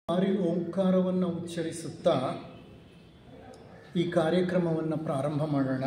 ಬಾರಿ ಓಂಕಾರವನ್ನು ಉಚ್ಚರಿಸುತ್ತಾ ಈ ಕಾರ್ಯಕ್ರಮವನ್ನು ಪ್ರಾರಂಭ ಮಾಡೋಣ.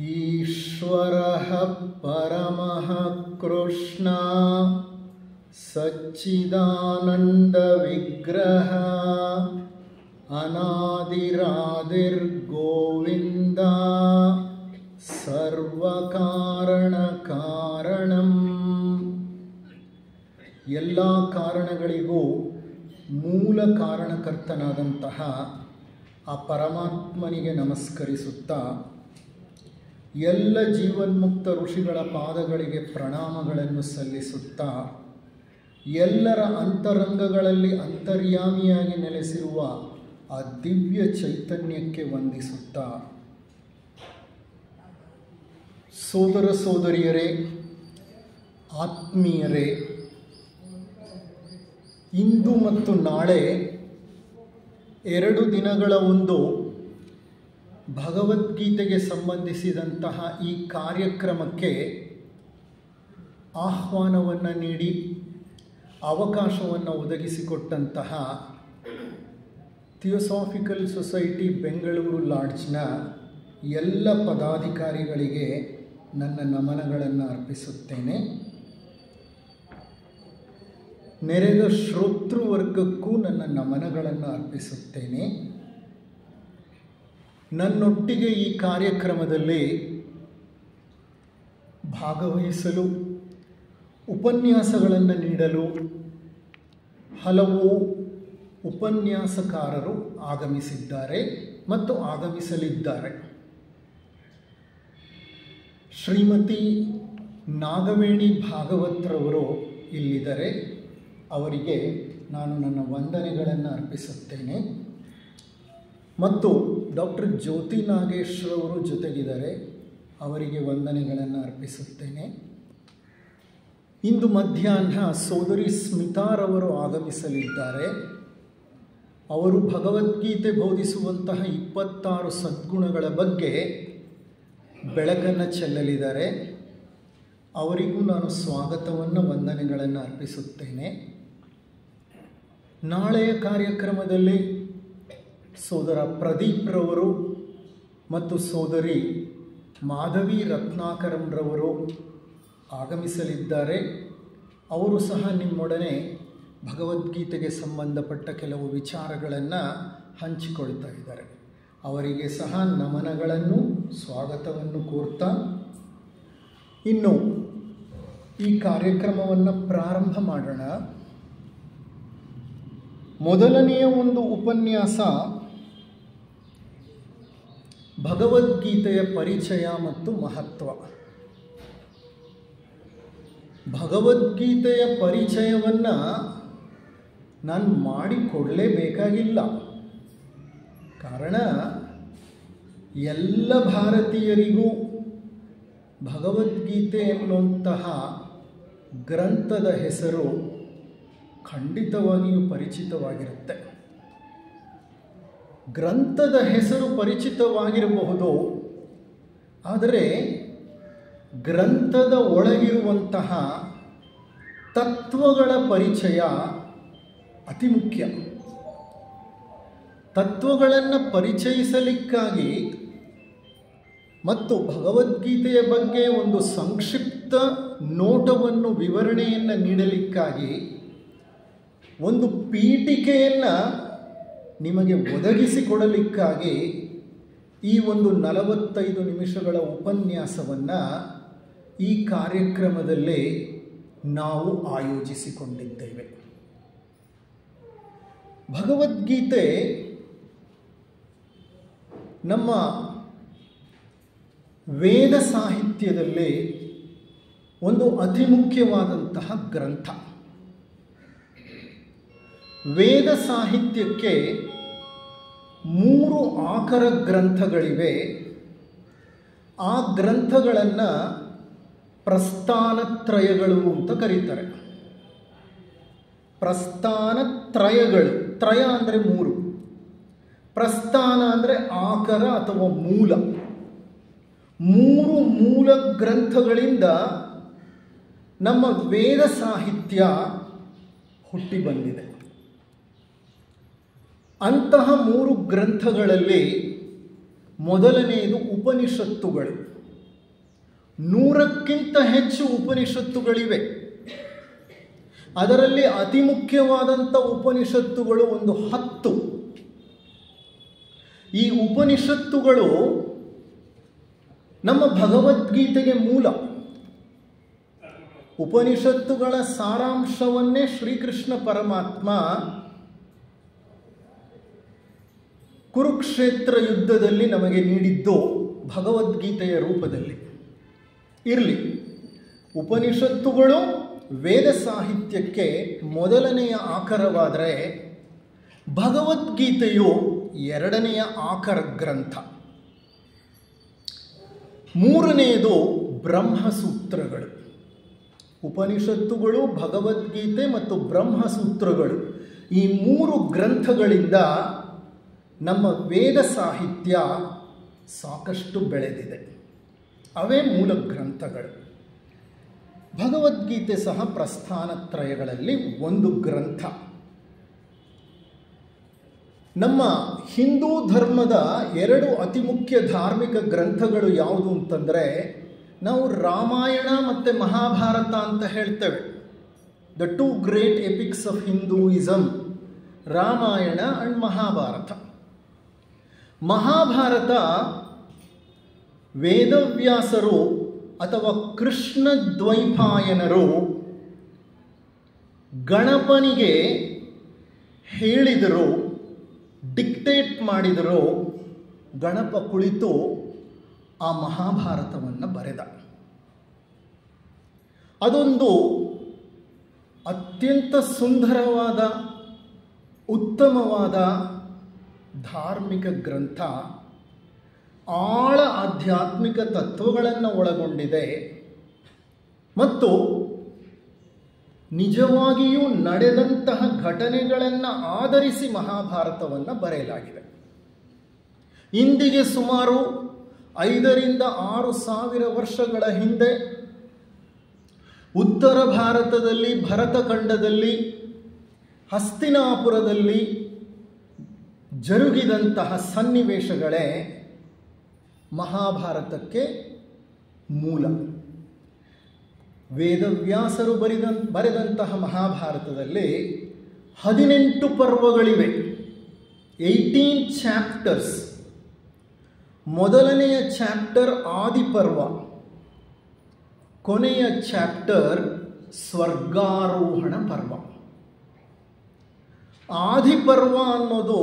ईश्वरः परमः कृष्ण सच्चिदानन्दविग्रह अनादिरादिर्गोविन्द सर्वकारणकारणं. ಎಲ್ಲ ಕಾರಣಗಳಿಗೂ ಮೂಲ ಕಾರಣಕರ್ತನಾದಂತಹ ಆ ಪರಮಾತ್ಮನಿಗೆ ನಮಸ್ಕರಿಸುತ್ತಾ ಎಲ್ಲ ಜೀವನ್ಮುಕ್ತ ಋಷಿಗಳ ಪಾದಗಳಿಗೆ ಪ್ರಣಾಮಗಳನ್ನು ಸಲ್ಲಿಸುತ್ತಾ ಎಲ್ಲರ ಅಂತರಂಗಗಳಲ್ಲಿ ಅಂತರ್ಯಾಮಿಯಾಗಿ ನೆಲೆಸಿರುವ ಆ ದಿವ್ಯ ಚೈತನ್ಯಕ್ಕೆ ವಂದಿಸುತ್ತಾ, ಸೋದರ ಸೋದರಿಯರೇ, ಆತ್ಮೀಯರೇ, ಇಂದು ಮತ್ತು ನಾಳೆ 2 ದಿನಗಳ ಒಂದು ಭಗವದ್ಗೀತೆಗೆ ಸಂಬಂಧಿಸಿದಂತಹ ಈ ಕಾರ್ಯಕ್ರಮಕ್ಕೆ ಆಹ್ವಾನವನ್ನು ನೀಡಿ ಅವಕಾಶವನ್ನು ಒದಗಿಸಿಕೊಟ್ಟಂತಹ ಥಿಯೋಸಾಫಿಕಲ್ ಸೊಸೈಟಿ ಬೆಂಗಳೂರು ಲಾಡ್ಜ್ನ ಎಲ್ಲ ಪದಾಧಿಕಾರಿಗಳಿಗೆ ನನ್ನ ನಮನಗಳನ್ನು ಅರ್ಪಿಸುತ್ತೇನೆ. ನೆರೆದ ಶ್ರೋತೃವರ್ಗಕ್ಕೂ ನನ್ನ ನಮನಗಳನ್ನು ಅರ್ಪಿಸುತ್ತೇನೆ. ನನ್ನೊಟ್ಟಿಗೆ ಈ ಕಾರ್ಯಕ್ರಮದಲ್ಲಿ ಭಾಗವಹಿಸಲು, ಉಪನ್ಯಾಸಗಳನ್ನು ನೀಡಲು ಹಲವು ಉಪನ್ಯಾಸಕಾರರು ಆಗಮಿಸಿದ್ದಾರೆ ಮತ್ತು ಆಗಮಿಸಲಿದ್ದಾರೆ. ಶ್ರೀಮತಿ ನಾಗವೇಣಿ ಭಾಗವತ್ರವರು ಇಲ್ಲಿದ್ದಾರೆ. ಅವರಿಗೆ ನಾನು ನನ್ನ ವಂದನೆಗಳನ್ನು ಅರ್ಪಿಸುತ್ತೇನೆ. ಮತ್ತು ಡಾಕ್ಟರ್ ಜ್ಯೋತಿ ನಾಗೇಶ್ರವರು ಜೊತೆಗಿದ್ದಾರೆ. ಅವರಿಗೆ ವಂದನೆಗಳನ್ನು ಅರ್ಪಿಸುತ್ತೇನೆ. ಇಂದು ಮಧ್ಯಾಹ್ನ ಸೋದರಿ ಸ್ಮಿತಾರವರು ಆಗಮಿಸಲಿದ್ದಾರೆ. ಅವರು ಭಗವದ್ಗೀತೆ ಬೋಧಿಸುವಂತಹ 26 ಸದ್ಗುಣಗಳ ಬಗ್ಗೆ ಬೆಳಕನ್ನು ಚೆಲ್ಲಲಿದ್ದಾರೆ. ಅವರಿಗೂ ನಾನು ಸ್ವಾಗತವನ್ನು, ವಂದನೆಗಳನ್ನು ಅರ್ಪಿಸುತ್ತೇನೆ. ನಾಳೆಯ ಕಾರ್ಯಕ್ರಮದಲ್ಲಿ ಸೋದರ ಪ್ರದೀಪ್ರವರು ಮತ್ತು ಸೋದರಿ ಮಾಧವಿ ರತ್ನಾಕರಂರವರು ಆಗಮಿಸಲಿದ್ದಾರೆ. ಅವರು ಸಹ ನಿಮ್ಮೊಡನೆ ಭಗವದ್ಗೀತೆಗೆ ಸಂಬಂಧಪಟ್ಟ ಕೆಲವು ವಿಚಾರಗಳನ್ನು ಹಂಚಿಕೊಳ್ತಾ ಇದ್ದಾರೆ. ಅವರಿಗೆ ಸಹ ನಮನಗಳನ್ನು, ಸ್ವಾಗತವನ್ನು ಕೋರ್ತಾ ಇನ್ನು ಈ ಕಾರ್ಯಕ್ರಮವನ್ನು ಪ್ರಾರಂಭ ಮಾಡೋಣ. ಮೊದಲನೆಯ ಒಂದು ಉಪನ್ಯಾಸ ಭಗವದ್ಗೀತೆಯ ಪರಿಚಯ ಮತ್ತು ಮಹತ್ವ. ಭಗವದ್ಗೀತೆಯ ಪರಿಚಯವನ್ನು ನಾನು ಮಾಡಿಕೊಡಲೇಬೇಕಾಗಿಲ್ಲ. ಕಾರಣ ಎಲ್ಲ ಭಾರತೀಯರಿಗೂ ಭಗವದ್ಗೀತೆ ಎನ್ನುವಂತಹ ಗ್ರಂಥದ ಹೆಸರು ಖಂಡಿತವಾಗಿಯೂ ಪರಿಚಿತವಾಗಿರುತ್ತೆ. ಗ್ರಂಥದ ಹೆಸರು ಪರಿಚಿತವಾಗಿರಬಹುದು, ಆದರೆ ಗ್ರಂಥದ ಒಳಗಿರುವಂತಹ ತತ್ವಗಳ ಪರಿಚಯ ಅತಿ ಮುಖ್ಯ. ತತ್ವಗಳನ್ನು ಪರಿಚಯಿಸಲಿಕ್ಕಾಗಿ ಮತ್ತು ಭಗವದ್ಗೀತೆಯ ಬಗ್ಗೆ ಒಂದು ಸಂಕ್ಷಿಪ್ತ ನೋಟವನ್ನು, ವಿವರಣೆಯನ್ನು ನೀಡಲಿಕ್ಕಾಗಿ ಒಂದು ಪೀಠಿಕೆಯನ್ನು ನಿಮಗೆ ಒದಗಿಸಿಕೊಡಲಿಕ್ಕಾಗಿ ಈ ಒಂದು 45 ನಿಮಿಷಗಳ ಉಪನ್ಯಾಸವನ್ನು ಈ ಕಾರ್ಯಕ್ರಮದಲ್ಲಿ ನಾವು ಆಯೋಜಿಸಿಕೊಂಡಿದ್ದೇವೆ. ಭಗವದ್ಗೀತೆ ನಮ್ಮ ವೇದ ಸಾಹಿತ್ಯದಲ್ಲಿ ಒಂದು ಅತಿ ಮುಖ್ಯವಾದಂತಹ ಗ್ರಂಥ. ವೇದ ಸಾಹಿತ್ಯಕ್ಕೆ 3 ಆಕರ ಗ್ರಂಥಗಳಿವೆ. ಆ ಗ್ರಂಥಗಳನ್ನು ಪ್ರಸ್ಥಾನತ್ರಯಗಳು ಅಂತ ಕರೀತಾರೆ. ಪ್ರಸ್ಥಾನತ್ರಯಗಳು, ತ್ರಯ ಅಂದರೆ 3, ಪ್ರಸ್ಥಾನ ಅಂದರೆ ಆಕರ ಅಥವಾ ಮೂಲ. 3 ಮೂಲ ಗ್ರಂಥಗಳಿಂದ ನಮ್ಮ ವೇದ ಸಾಹಿತ್ಯ ಹುಟ್ಟಿ ಬಂದಿದೆ. ಅಂತಹ 3 ಗ್ರಂಥಗಳಲ್ಲಿ ಮೊದಲನೆಯದು ಉಪನಿಷತ್ತುಗಳು. 100ಕ್ಕಿಂತ ಹೆಚ್ಚು ಉಪನಿಷತ್ತುಗಳಿವೆ. ಅದರಲ್ಲಿ ಅತಿ ಮುಖ್ಯವಾದಂಥ ಉಪನಿಷತ್ತುಗಳು ಒಂದು 10. ಈ ಉಪನಿಷತ್ತುಗಳು ನಮ್ಮ ಭಗವದ್ಗೀತೆಗೆ ಮೂಲ. ಉಪನಿಷತ್ತುಗಳ ಸಾರಾಂಶವನ್ನೇ ಶ್ರೀಕೃಷ್ಣ ಪರಮಾತ್ಮ ಕುರುಕ್ಷೇತ್ರ ಯುದ್ಧದಲ್ಲಿ ನಮಗೆ ನೀಡಿದ್ದು ಭಗವದ್ಗೀತೆಯ ರೂಪದಲ್ಲಿ. ಇರಲಿ, ಉಪನಿಷತ್ತುಗಳು ವೇದ ಸಾಹಿತ್ಯಕ್ಕೆ ಮೊದಲನೆಯ ಆಕರವಾದರೆ ಭಗವದ್ಗೀತೆಯು 2ನೆಯ ಆಕರ ಗ್ರಂಥ. 3ನೆಯದು ಬ್ರಹ್ಮಸೂತ್ರಗಳು. ಉಪನಿಷತ್ತುಗಳು, ಭಗವದ್ಗೀತೆ ಮತ್ತು ಬ್ರಹ್ಮಸೂತ್ರಗಳು, ಈ 3 ಗ್ರಂಥಗಳಿಂದ ನಮ್ಮ ವೇದ ಸಾಹಿತ್ಯ ಸಾಕಷ್ಟು ಬೆಳೆದಿದೆ. ಅವೇ ಮೂಲ ಗ್ರಂಥಗಳು. ಭಗವದ್ಗೀತೆ ಸಹ ಪ್ರಸ್ಥಾನತ್ರಯಗಳಲ್ಲಿ ಒಂದು ಗ್ರಂಥ. ನಮ್ಮ ಹಿಂದೂ ಧರ್ಮದ 2 ಅತಿ ಮುಖ್ಯ ಧಾರ್ಮಿಕ ಗ್ರಂಥಗಳು ಯಾವುದು ಅಂತಂದರೆ, ನಾವು ರಾಮಾಯಣ ಮತ್ತು ಮಹಾಭಾರತ ಅಂತ ಹೇಳ್ತೇವೆ. The 2 great epics of Hinduism, Ramayana and Mahabharata. Mahabharata ವೇದವ್ಯಾಸರು ಅಥವಾ ಕೃಷ್ಣ ದ್ವೈಪಾಯನರು ಗಣಪನಿಗೆ ಹೇಳಿದರು, ಡಿಕ್ಟೇಟ್ ಮಾಡಿದರು. ಗಣಪ ಕುಳಿತು ಆ ಮಹಾಭಾರತವನ್ನು ಬರೆದ. ಅದೊಂದು ಅತ್ಯಂತ ಸುಂದರವಾದ, ಉತ್ತಮವಾದ ಧಾರ್ಮಿಕ ಗ್ರಂಥ. ಆಳ ಆಧ್ಯಾತ್ಮಿಕ ತತ್ವಗಳನ್ನು ಒಳಗೊಂಡಿದೆ ಮತ್ತು ನಿಜವಾಗಿಯೂ ನಡೆದಂತಹ ಘಟನೆಗಳನ್ನು ಆಧರಿಸಿ ಮಹಾಭಾರತವನ್ನು ಬರೆಯಲಾಗಿದೆ. ಇಂದಿಗೆ ಸುಮಾರು 5ರಿಂದ 6 ಸಾವಿರ ವರ್ಷಗಳ ಹಿಂದೆ ಉತ್ತರ ಭಾರತದಲ್ಲಿ, ಭರತಖಂಡದಲ್ಲಿ, ಹಸ್ತಿನಾಪುರದಲ್ಲಿ ಜರುಗಿದಂತಹ ಸನ್ನಿವೇಶಗಳೇ ಮಹಾಭಾರತಕ್ಕೆ ಮೂಲ. ವೇದವ್ಯಾಸರು ಬರೆದಂತಹ ಮಹಾಭಾರತದಲ್ಲಿ 18 ಪರ್ವಗಳಿವೆ, 18 ಚಾಪ್ಟರ್ಸ್. ಮೊದಲನೆಯ ಚಾಪ್ಟರ್ ಆದಿಪರ್ವ, ಕೊನೆಯ ಚಾಪ್ಟರ್ ಸ್ವರ್ಗಾರೋಹಣ ಪರ್ವ. ಆದಿಪರ್ವ ಅನ್ನೋದು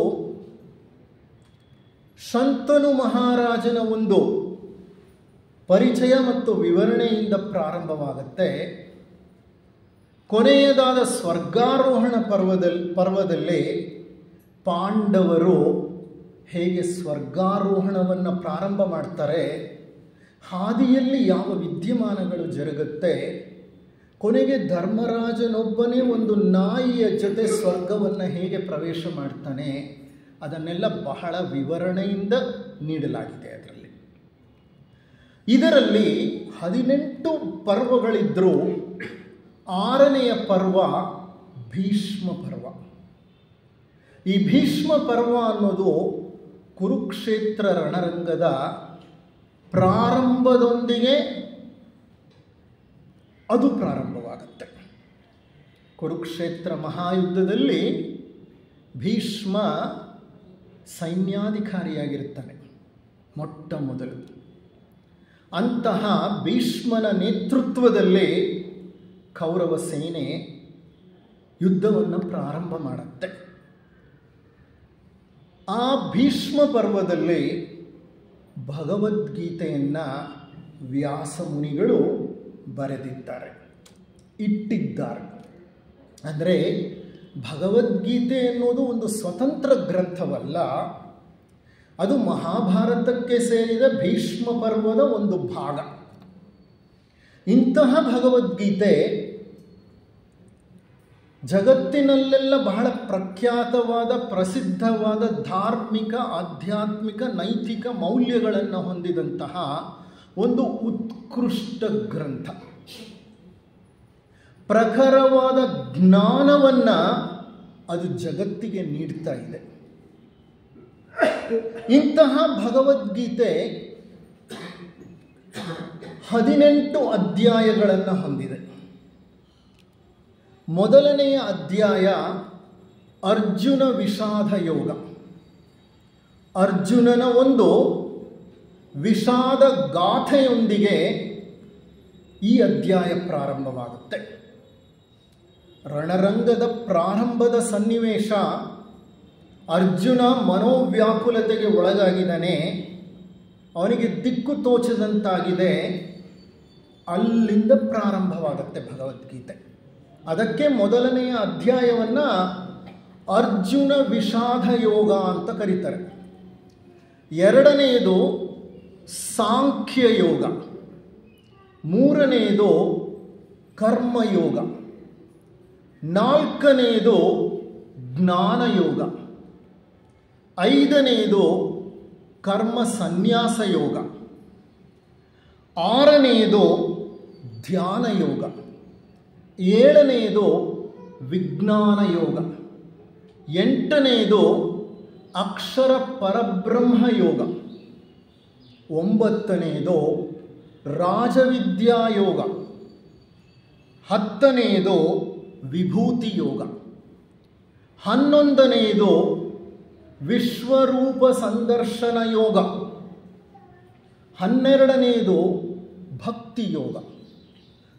ಶಂತನು ಮಹಾರಾಜನ ಒಂದು ಪರಿಚಯ ಮತ್ತು ವಿವರಣೆಯಿಂದ ಪ್ರಾರಂಭವಾಗುತ್ತೆ. ಕೊನೆಯದಾದ ಸ್ವರ್ಗಾರೋಹಣ ಪರ್ವದಲ್ಲಿ ಪಾಂಡವರು ಹೇಗೆ ಸ್ವರ್ಗಾರೋಹಣವನ್ನು ಪ್ರಾರಂಭ ಮಾಡ್ತಾರೆ, ಹಾದಿಯಲ್ಲಿ ಯಾವ ವಿದ್ಯಮಾನಗಳು ಜರುಗುತ್ತೆ, ಕೊನೆಗೆ ಧರ್ಮರಾಜನೊಬ್ಬನೇ ಒಂದು ನಾಯಿಯ ಜೊತೆ ಸ್ವರ್ಗವನ್ನು ಹೇಗೆ ಪ್ರವೇಶ ಮಾಡ್ತಾನೆ, ಅದನ್ನೆಲ್ಲ ಬಹಳ ವಿವರಣೆಯಿಂದ ನೀಡಲಾಗಿದೆ. ಇದರಲ್ಲಿ 18 ಪರ್ವಗಳಿದ್ದರೂ 6ನೆಯ ಪರ್ವ ಭೀಷ್ಮ ಪರ್ವ. ಈ ಭೀಷ್ಮ ಪರ್ವ ಅನ್ನೋದು ಕುರುಕ್ಷೇತ್ರ ರಣರಂಗದ ಪ್ರಾರಂಭದೊಂದಿಗೆ ಅದು ಪ್ರಾರಂಭವಾಗುತ್ತೆ. ಕುರುಕ್ಷೇತ್ರ ಮಹಾಯುದ್ಧದಲ್ಲಿ ಭೀಷ್ಮ ಸೈನ್ಯಾಧಿಕಾರಿಯಾಗಿರ್ತಾನೆ. ಮೊಟ್ಟ ಮೊದಲು. ಅಂತಹ ಭೀಷ್ಮನ ನೇತೃತ್ವದಲ್ಲಿ ಕೌರವ ಸೇನೆ ಯುದ್ಧವನ್ನು ಪ್ರಾರಂಭ ಮಾಡುತ್ತೆ. ಆ ಭೀಷ್ಮ ಪರ್ವದಲ್ಲಿ ಭಗವದ್ಗೀತೆಯನ್ನು ವ್ಯಾಸ ಮುನಿಗಳು ಬರೆದಿದ್ದಾರೆ, ಇಟ್ಟಿದ್ದಾರೆ. ಅಂದರೆ ಭಗವದ್ಗೀತೆ ಎನ್ನುವುದು ಒಂದು ಸ್ವತಂತ್ರ ಗ್ರಂಥವಲ್ಲ, ಅದು ಮಹಾಭಾರತಕ್ಕೆ ಸೇರಿದ ಭೀಷ್ಮ ಪರ್ವದ ಒಂದು ಭಾಗ. ಇಂತಹ ಭಗವದ್ಗೀತೆ ಜಗತ್ತಿನಲ್ಲೆಲ್ಲ ಬಹಳ ಪ್ರಖ್ಯಾತವಾದ, ಪ್ರಸಿದ್ಧವಾದ ಧಾರ್ಮಿಕ, ಆಧ್ಯಾತ್ಮಿಕ, ನೈತಿಕ ಮೌಲ್ಯಗಳನ್ನು ಹೊಂದಿದಂತಹ ಒಂದು ಉತ್ಕೃಷ್ಟ ಗ್ರಂಥ. ಪ್ರಖರವಾದ ಜ್ಞಾನವನ್ನು ಅದು ಜಗತ್ತಿಗೆ ನೀಡ್ತಾ ಇದೆ. ಇಂತಹ ಭಗವದ್ಗೀತೆ 18 ಅಧ್ಯಾಯಗಳನ್ನು ಹೊಂದಿದೆ. ಮೊದಲನೆಯ ಅಧ್ಯಾಯ ಅರ್ಜುನ ವಿಷಾದ ಯೋಗ. ಅರ್ಜುನನ ಒಂದು ವಿಷಾದ ಗಾಥೆಯೊಂದಿಗೆ ಈ ಅಧ್ಯಾಯ ಪ್ರಾರಂಭವಾಗುತ್ತೆ. ರಣರಂಗದ ಪ್ರಾರಂಭದ ಸನ್ನಿವೇಶ, ಅರ್ಜುನ ಮನೋವ್ಯಾಕುಲತೆಗೆ ಒಳಗಾಗಿದ್ದಾನೆ, ಅವನಿಗೆ ದಿಕ್ಕು ತೋಚದಂತಾಗಿದೆ. ಅಲ್ಲಿಂದ ಪ್ರಾರಂಭವಾಗುತ್ತೆ ಭಗವದ್ಗೀತೆ. ಅದಕ್ಕೆ ಮೊದಲನೆಯ ಅಧ್ಯಾಯವನ್ನು ಅರ್ಜುನ ವಿಷಾದ ಯೋಗ ಅಂತ ಕರೀತಾರೆ. ಎರಡನೆಯದು ಸಾಂಖ್ಯ ಯೋಗ, ಮೂರನೆಯದು ಕರ್ಮಯೋಗ, ನಾಲ್ಕನೆಯದು ಜ್ಞಾನಯೋಗ, ಐದನೆಯದು ಕರ್ಮ ಸನ್ಯಾಸ ಯೋಗ, ಆರನೆಯದು ಧ್ಯಾನ ಯೋಗ, ಏಳನೆಯದು ವಿಜ್ಞಾನ ಯೋಗ, ಎಂಟನೆಯದು ಅಕ್ಷರ ಪರಬ್ರಹ್ಮ ಯೋಗ, ಒಂಬತ್ತನೆಯದು ರಾಜವಿದ್ಯಾ ಯೋಗ, ಹತ್ತನೆಯದು ವಿಭೂತಿ ಯೋಗ, ಹನ್ನೊಂದನೆಯದು ವಿಶ್ವರೂಪ ಸಂದರ್ಶನ ಯೋಗ, ಹನ್ನೆರಡನೆಯದು ಭಕ್ತಿ ಯೋಗ,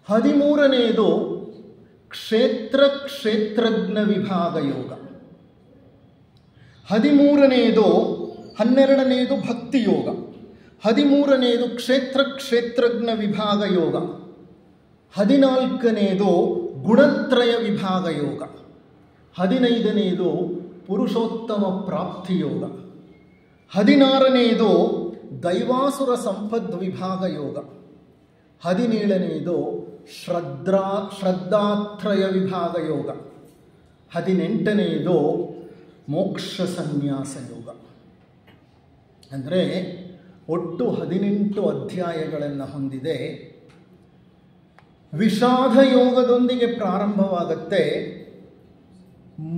13ನೆಯದು ಕ್ಷೇತ್ರಜ್ಞ ವಿಭಾಗ ಯೋಗ, 12ನೆಯದು ಭಕ್ತಿ ಯೋಗ, 13ನೆಯದು ಕ್ಷೇತ್ರಜ್ಞ ವಿಭಾಗ ಯೋಗ, 14ನೆಯದು ಗುಣತ್ರಯ ವಿಭಾಗ ಯೋಗ, 15ನೆಯದು ಪುರುಷೋತ್ತಮ ಪ್ರಾಪ್ತಿ ಯೋಗ, 16ನೆಯದು ದೈವಾಸುರ ಸಂಪದ್ ವಿಭಾಗ ಯೋಗ, 17ನೆಯದು ಶ್ರದ್ಧಾತ್ರಯ ವಿಭಾಗ ಯೋಗ, 18ನೆಯದು ಮೋಕ್ಷ ಸನ್ಯಾಸ ಯೋಗ. ಅಂದರೆ ಒಟ್ಟು 18 ಅಧ್ಯಾಯಗಳನ್ನು ಹೊಂದಿದೆ. ವಿಷಾದ ಯೋಗದೊಂದಿಗೆ ಪ್ರಾರಂಭವಾಗುತ್ತೆ,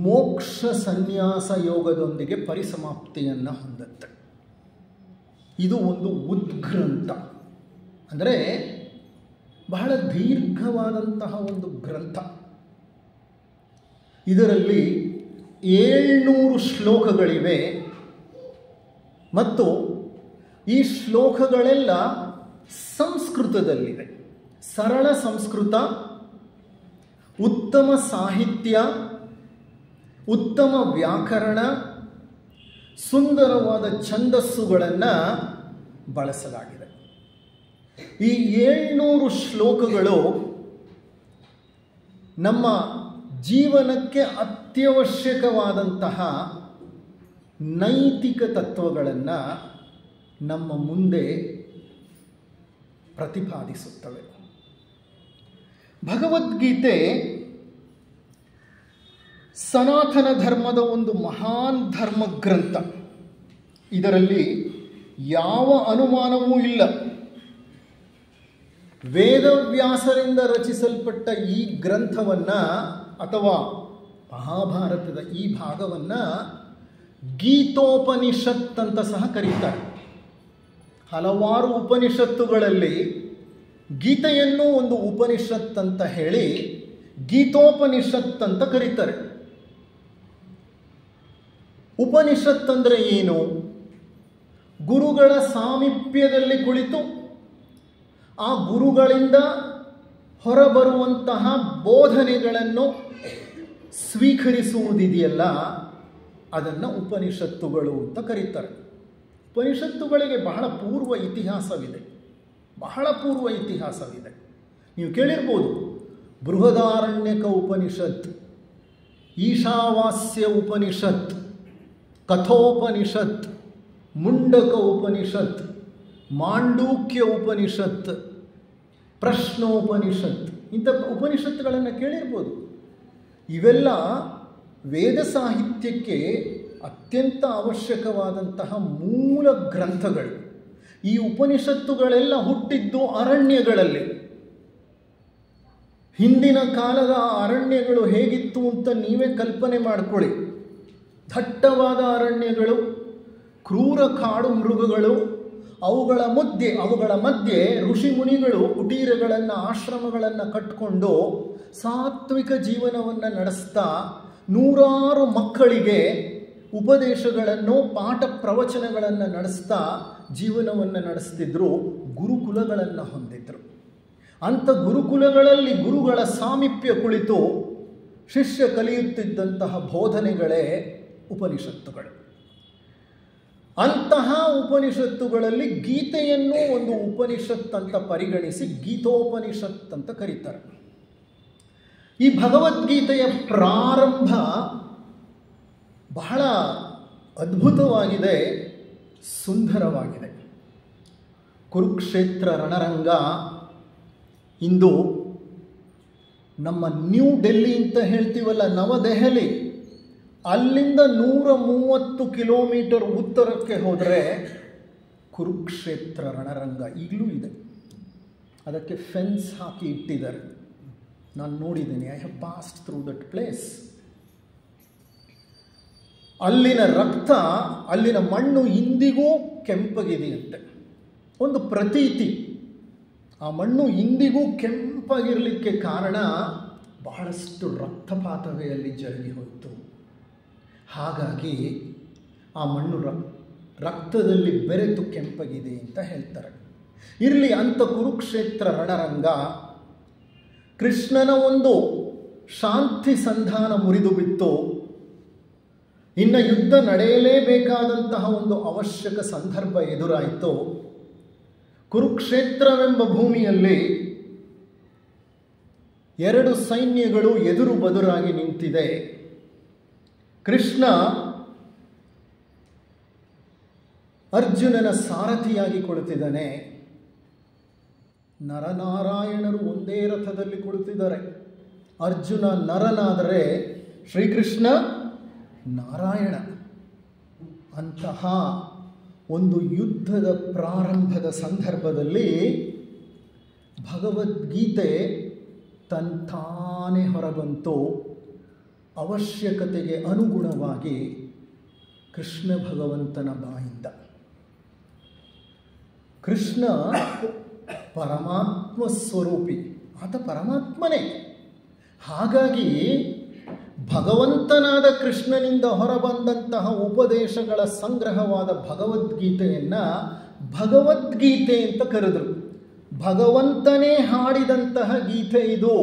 ಮೋಕ್ಷ ಸನ್ಯಾಸ ಯೋಗದೊಂದಿಗೆ ಪರಿಸಮಾಪ್ತಿಯನ್ನು ಹೊಂದುತ್ತೆ. ಇದು ಒಂದು ಉದ್ಗ್ರಂಥ, ಅಂದರೆ ಬಹಳ ದೀರ್ಘವಾದಂತಹ ಒಂದು ಗ್ರಂಥ. ಇದರಲ್ಲಿ 700 ಶ್ಲೋಕಗಳಿವೆ ಮತ್ತು ಈ ಶ್ಲೋಕಗಳೆಲ್ಲ ಸಂಸ್ಕೃತದಲ್ಲಿವೆ. ಸರಳ ಸಂಸ್ಕೃತ, ಉತ್ತಮ ಸಾಹಿತ್ಯ, ಉತ್ತಮ ವ್ಯಾಕರಣ, ಸುಂದರವಾದ ಛಂದಸ್ಸುಗಳನ್ನು ಬಳಸಲಾಗಿದೆ. ಈ 700 ಶ್ಲೋಕಗಳು ನಮ್ಮ ಜೀವನಕ್ಕೆ ಅತ್ಯವಶ್ಯಕವಾದಂತಹ ನೈತಿಕ ತತ್ವಗಳನ್ನು ನಮ್ಮ ಮುಂದೆ ಪ್ರತಿಪಾದಿಸುತ್ತವೆ. ಭಗವದ್ಗೀತೆ ಸನಾತನ ಧರ್ಮದ ಒಂದು ಮಹಾನ್ ಧರ್ಮ ಗ್ರಂಥ. ಇದರಲ್ಲಿ ಯಾವ ಅನುಮಾನವೂ ಇಲ್ಲ. ವೇದವ್ಯಾಸರಿಂದ ರಚಿಸಲ್ಪಟ್ಟ ಈ ಗ್ರಂಥವನ್ನು ಅಥವಾ ಮಹಾಭಾರತದ ಈ ಭಾಗವನ್ನು ಗೀತೋಪನಿಷತ್ ಅಂತ ಸಹ ಕರೀತಾರೆ. ಹಲವಾರು ಉಪನಿಷತ್ತುಗಳಲ್ಲಿ ಗೀತೆಯನ್ನು ಒಂದು ಉಪನಿಷತ್ ಅಂತ ಹೇಳಿ ಗೀತೋಪನಿಷತ್ ಅಂತ ಕರೀತಾರೆ. ಉಪನಿಷತ್ ಅಂದರೆ ಏನು? ಗುರುಗಳ ಸಾಮೀಪ್ಯದಲ್ಲಿ ಕುಳಿತು ಆ ಗುರುಗಳಿಂದ ಹೊರಬರುವಂತಹ ಬೋಧನೆಗಳನ್ನು ಸ್ವೀಕರಿಸುವುದಿದೆಯಲ್ಲ, ಅದನ್ನು ಉಪನಿಷತ್ತುಗಳು ಅಂತ ಕರೀತಾರೆ. ಉಪನಿಷತ್ತುಗಳಿಗೆ ಬಹಳ ಪೂರ್ವ ಇತಿಹಾಸವಿದೆ, ಬಹಳ ಪೂರ್ವ ಇತಿಹಾಸವಿದೆ. ನೀವು ಕೇಳಿರ್ಬೋದು, ಬೃಹದಾರಣ್ಯಕ ಉಪನಿಷತ್, ಈಶಾವಾಸ್ಯ ಉಪನಿಷತ್, ಕಥೋಪನಿಷತ್, ಮುಂಡಕ ಉಪನಿಷತ್, ಮಾಂಡೂಕ್ಯ ಉಪನಿಷತ್, ಪ್ರಶ್ನೋಪನಿಷತ್, ಇಂಥ ಉಪನಿಷತ್ತುಗಳನ್ನು ಕೇಳಿರ್ಬೋದು. ಇವೆಲ್ಲ ವೇದ ಸಾಹಿತ್ಯಕ್ಕೆ ಅತ್ಯಂತ ಅವಶ್ಯಕವಾದಂತಹ ಮೂಲ ಗ್ರಂಥಗಳು. ಈ ಉಪನಿಷತ್ತುಗಳೆಲ್ಲ ಹುಟ್ಟಿದ್ದು ಅರಣ್ಯಗಳಲ್ಲಿ. ಹಿಂದಿನ ಕಾಲದ ಅರಣ್ಯಗಳು ಹೇಗಿತ್ತು ಅಂತ ನೀವೇ ಕಲ್ಪನೆ ಮಾಡಿಕೊಳ್ಳಿ. ದಟ್ಟವಾದ ಅರಣ್ಯಗಳು, ಕ್ರೂರ ಕಾಡು ಮೃಗಗಳು, ಅವುಗಳ ಮಧ್ಯೆ ಋಷಿ ಮುನಿಗಳು ಕುಟೀರಗಳನ್ನು, ಆಶ್ರಮಗಳನ್ನು ಕಟ್ಟಿಕೊಂಡು ಸಾತ್ವಿಕ ಜೀವನವನ್ನು ನಡೆಸ್ತಾ ನೂರಾರು ಮಕ್ಕಳಿಗೆ ಉಪದೇಶಗಳನ್ನು, ಪಾಠ ಪ್ರವಚನಗಳನ್ನು ನಡೆಸ್ತಾ ಜೀವನವನ್ನು ನಡೆಸ್ತಿದ್ರು. ಗುರುಕುಲಗಳನ್ನು ಹೊಂದಿದ್ರು. ಅಂಥ ಗುರುಕುಲಗಳಲ್ಲಿ ಗುರುಗಳ ಸಾಮೀಪ್ಯ ಕುಳಿತು ಶಿಷ್ಯ ಕಲಿಯುತ್ತಿದ್ದಂತಹ ಬೋಧನೆಗಳೇ ಉಪನಿಷತ್ತುಗಳು. ಅಂತಹ ಉಪನಿಷತ್ತುಗಳಲ್ಲಿ ಗೀತೆಯನ್ನು ಒಂದು ಉಪನಿಷತ್ ಅಂತ ಪರಿಗಣಿಸಿ ಗೀತೋಪನಿಷತ್ ಅಂತ ಕರೀತಾರೆ. ಈ ಭಗವದ್ಗೀತೆಯ ಪ್ರಾರಂಭ ಬಹಳ ಅದ್ಭುತವಾಗಿದೆ, ಸುಂದರವಾಗಿದೆ. ಕುರುಕ್ಷೇತ್ರ ರಣರಂಗ ಇಂದು ನಮ್ಮ ನ್ಯೂ ಡೆಲ್ಲಿ ಅಂತ ಹೇಳ್ತೀವಲ್ಲ, ನವದೆಹಲಿ, ಅಲ್ಲಿಂದ 130 ಕಿಲೋಮೀಟರ್ ಉತ್ತರಕ್ಕೆ ಹೋದರೆ ಕುರುಕ್ಷೇತ್ರ ರಣರಂಗ ಈಗಲೂ ಇದೆ. ಅದಕ್ಕೆ ಫೆನ್ಸ್ ಹಾಕಿ ಇಟ್ಟಿದ್ದಾರೆ. ನಾನು ನೋಡಿದ್ದೀನಿ, I have passed through that place. ಅಲ್ಲಿನ ರಕ್ತ, ಅಲ್ಲಿನ ಮಣ್ಣು ಇಂದಿಗೂ ಕೆಂಪಗಿದೆಯಂತೆ. ಒಂದು ಪ್ರತೀತಿ. ಆ ಮಣ್ಣು ಇಂದಿಗೂ ಕೆಂಪಗಿರಲಿಕ್ಕೆ ಕಾರಣ ಬಹಳಷ್ಟು ರಕ್ತಪಾತವೇ ಅಲ್ಲಿ ಜರುಗಿ ಹೋಯಿತು. ಹಾಗಾಗಿ ಆ ಮಣ್ಣು ರಕ್ತದಲ್ಲಿ ಬೆರೆತು ಕೆಂಪಗಿದೆ ಅಂತ ಹೇಳ್ತಾರೆ. ಇರಲಿ, ಅಂಥ ಕುರುಕ್ಷೇತ್ರ ರಣರಂಗ ಕೃಷ್ಣನ ಒಂದು ಶಾಂತಿ ಸಂಧಾನ ಮುರಿದು ಬಿತ್ತು. ಇನ್ನು ಯುದ್ಧ ನಡೆಯಲೇಬೇಕಾದಂತಹ ಒಂದು ಅವಶ್ಯಕ ಸಂದರ್ಭ ಎದುರಾಯಿತು. ಕುರುಕ್ಷೇತ್ರವೆಂಬ ಭೂಮಿಯಲ್ಲಿ 2 ಸೈನ್ಯಗಳು ಎದುರು ಬದುರಾಗಿ ನಿಂತಿದೆ. ಕೃಷ್ಣ ಅರ್ಜುನನ ಸಾರಥಿಯಾಗಿ ಕುಳಿತಿದ್ದಾನೆ. ನರನಾರಾಯಣರು ಒಂದೇ ರಥದಲ್ಲಿ ಕುಳಿತಿದ್ದಾರೆ. ಅರ್ಜುನ ನರನಾದರೆ ಶ್ರೀಕೃಷ್ಣ ನಾರಾಯಣ. ಅಂತಹ ಒಂದು ಯುದ್ಧದ ಪ್ರಾರಂಭದ ಸಂದರ್ಭದಲ್ಲಿ ಭಗವದ್ಗೀತೆ ತಂತಾನೇ ಹೊರಬಂತು. ಅವಶ್ಯಕತೆಗೆ ಅನುಗುಣವಾಗಿ ಕೃಷ್ಣ ಭಗವಂತನ ಬಾಯಿಂದ. ಕೃಷ್ಣ ಪರಮಾತ್ಮ ಸ್ವರೂಪಿ, ಆತ ಪರಮಾತ್ಮನೇ. ಹಾಗಾಗಿ ಭಗವಂತನಾದ ಕೃಷ್ಣನಿಂದ ಹೊರಬಂದಂತಹ ಉಪದೇಶಗಳ ಸಂಗ್ರಹವಾದ ಭಗವದ್ಗೀತೆಯನ್ನು ಭಗವದ್ಗೀತೆ ಅಂತ ಕರೆದರು. ಭಗವಂತನೇ ಹಾಡಿದಂತಹ ಗೀತೆ ಇದು,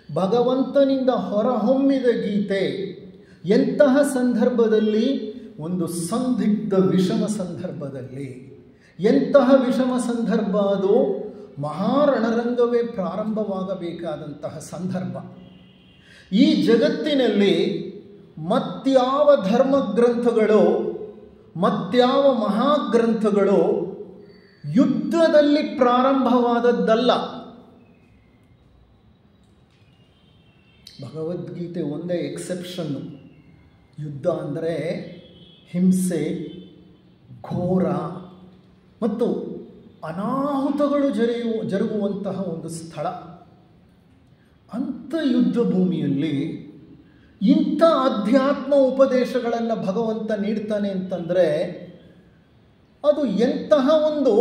ಭಗವಂತನಿಂದ ಹೊರಹೊಮ್ಮಿದ ಗೀತೆ. ಎಂತಹ ಸಂದರ್ಭದಲ್ಲಿ? ಒಂದು ಸಂದಿಗ್ಧ ವಿಷಮ ಸಂದರ್ಭದಲ್ಲಿ. ಎಂತಹ ವಿಷಮ ಸಂದರ್ಭ ಅದು? ಮಹಾರಣರಂಗವೇ ಪ್ರಾರಂಭವಾಗಬೇಕಾದಂತಹ ಸಂದರ್ಭ. ಈ ಜಗತ್ತಿನಲ್ಲಿ ಮತ್ಯಾವ ಧರ್ಮಗ್ರಂಥಗಳು, ಮತ್ಯಾವ ಮಹಾಗ್ರಂಥಗಳು ಯುದ್ಧದಲ್ಲಿ ಪ್ರಾರಂಭವಾದದ್ದಲ್ಲ. ಭಗವದ್ಗೀತೆ ಒಂದೇ ಎಕ್ಸೆಪ್ಷನ್ನು. ಯುದ್ಧ ಅಂದರೆ ಹಿಂಸೆ, ಘೋರ ಮತ್ತು ಅನಾಹುತಗಳು ಜರುಗುವಂತಹ ಒಂದು ಸ್ಥಳ. ಅಂಥ ಯುದ್ಧ ಭೂಮಿಯಲ್ಲಿ ಇಂಥ ಅಧ್ಯಾತ್ಮ ಉಪದೇಶಗಳನ್ನು ಭಗವಂತ ನೀಡ್ತಾನೆ ಅಂತಂದರೆ ಅದು ಎಂತಹ ಒಂದು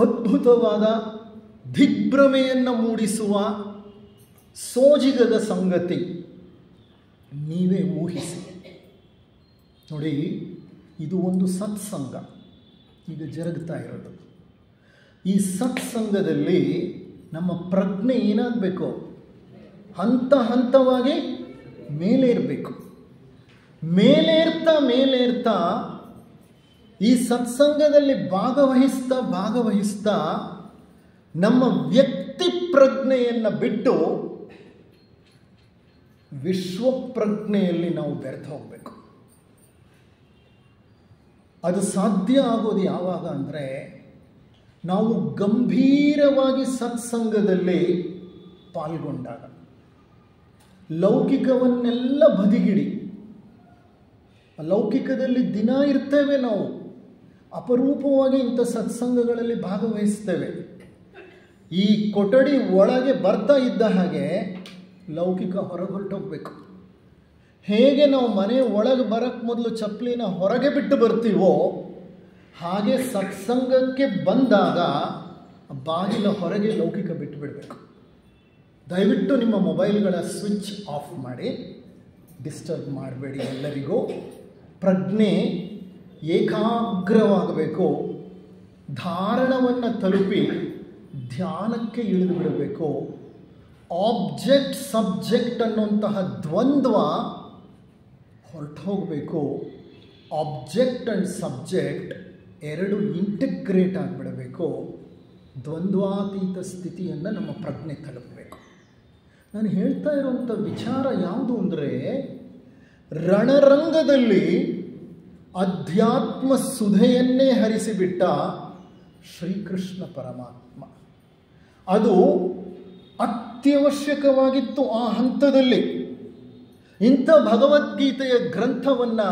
ಅದ್ಭುತವಾದ ದಿಗ್ಭ್ರಮೆಯನ್ನು ಮೂಡಿಸುವ ಸೋಜಿಗದ ಸಂಗತಿ. ನೀವೇ ಊಹಿಸಿ ನೋಡಿ. ಇದು ಒಂದು ಸತ್ಸಂಗ, ಈಗ ಜರುಗ್ತಾ ಇರೋದು. ಈ ಸತ್ಸಂಗದಲ್ಲಿ ನಮ್ಮ ಪ್ರಜ್ಞೆ ಏನಾಗಬೇಕು? ಹಂತ ಹಂತವಾಗಿ ಮೇಲೇರಬೇಕು. ಮೇಲೇರ್ತಾ ಈ ಸತ್ಸಂಗದಲ್ಲಿ ಭಾಗವಹಿಸ್ತಾ ನಮ್ಮ ವ್ಯಕ್ತಿ ಪ್ರಜ್ಞೆಯನ್ನು ಬಿಟ್ಟು ವಿಶ್ವಪ್ರಜ್ಞೆಯಲ್ಲಿ ನಾವು ಬೆರೆತು ಹೋಗಬೇಕು. ಅದು ಸಾಧ್ಯ ಆಗೋದು ಯಾವಾಗ ಅಂದರೆ, ನಾವು ಗಂಭೀರವಾಗಿ ಸತ್ಸಂಗದಲ್ಲಿ ಪಾಲ್ಗೊಂಡಾಗ. ಲೌಕಿಕವನ್ನೆಲ್ಲ ಬದಿಗಿಡಿ. ಲೌಕಿಕದಲ್ಲಿ ದಿನ ಇರ್ತೇವೆ ನಾವು, ಅಪರೂಪವಾಗಿ ಇಂಥ ಸತ್ಸಂಗಗಳಲ್ಲಿ ಭಾಗವಹಿಸ್ತೇವೆ. ಈ ಕೊಠಡಿ ಒಳಗೆ ಬರ್ತಾ ಇದ್ದ ಹಾಗೆ ಲೌಕಿಕ ಹೊರಗೆ ಹೊರಟೋಗ್ಬೇಕು. ಹೇಗೆ ನಾವು ಮನೆ ಒಳಗೆ ಬರೋಕ್ಕೆ ಮೊದಲು ಚಪ್ಪಲಿನ ಹೊರಗೆ ಬಿಟ್ಟು ಬರ್ತೀವೋ, ಹಾಗೆ ಸತ್ಸಂಗಕ್ಕೆ ಬಂದಾಗ ಬಾಗಿಲ ಹೊರಗೆ ಲೌಕಿಕ ಬಿಟ್ಟು ಬಿಡಬೇಕು. ದಯವಿಟ್ಟು ನಿಮ್ಮ ಮೊಬೈಲ್ಗಳ ಸ್ವಿಚ್ ಆಫ್ ಮಾಡಿ, ಡಿಸ್ಟರ್ಬ್ ಮಾಡಬೇಡಿ. ಎಲ್ಲರಿಗೂ ಪ್ರಜ್ಞೆ ಏಕಾಗ್ರವಾಗಬೇಕು. ಧಾರಣವನ್ನು ತಲುಪಿ ಧ್ಯಾನಕ್ಕೆ ಇಳಿದು ಬಿಡಬೇಕು. ಆಬ್ಜೆಕ್ಟ್ ಸಬ್ಜೆಕ್ಟ್ ಅನ್ನುವಂತಹ ದ್ವಂದ್ವ ಹೊರಟು ಹೋಗಬೇಕು. ಆಬ್ಜೆಕ್ಟ್ ಆ್ಯಂಡ್ ಸಬ್ಜೆಕ್ಟ್ ಎರಡು ಇಂಟಿಗ್ರೇಟ್ ಆಗಿಬಿಡಬೇಕು. ದ್ವಂದ್ವಾತೀತ ಸ್ಥಿತಿಯನ್ನು ನಮ್ಮ ಪ್ರಜ್ಞೆ ತಲುಪಬೇಕು. ನಾನು ಹೇಳ್ತಾ ಇರುವಂಥ ವಿಚಾರ ಯಾವುದು ಅಂದರೆ, ರಣರಂಗದಲ್ಲಿ ಅಧ್ಯಾತ್ಮ ಸುಧೆಯನ್ನೇ ಹರಿಸಿಬಿಟ್ಟ ಶ್ರೀಕೃಷ್ಣ ಪರಮಾತ್ಮ. ಅದು ಅತ್ಯವಶ್ಯಕವಾಗಿತ್ತು ಆ ಹಂತದಲ್ಲಿ. ಇಂಥ ಭಗವದ್ಗೀತೆಯ ಗ್ರಂಥವನ್ನು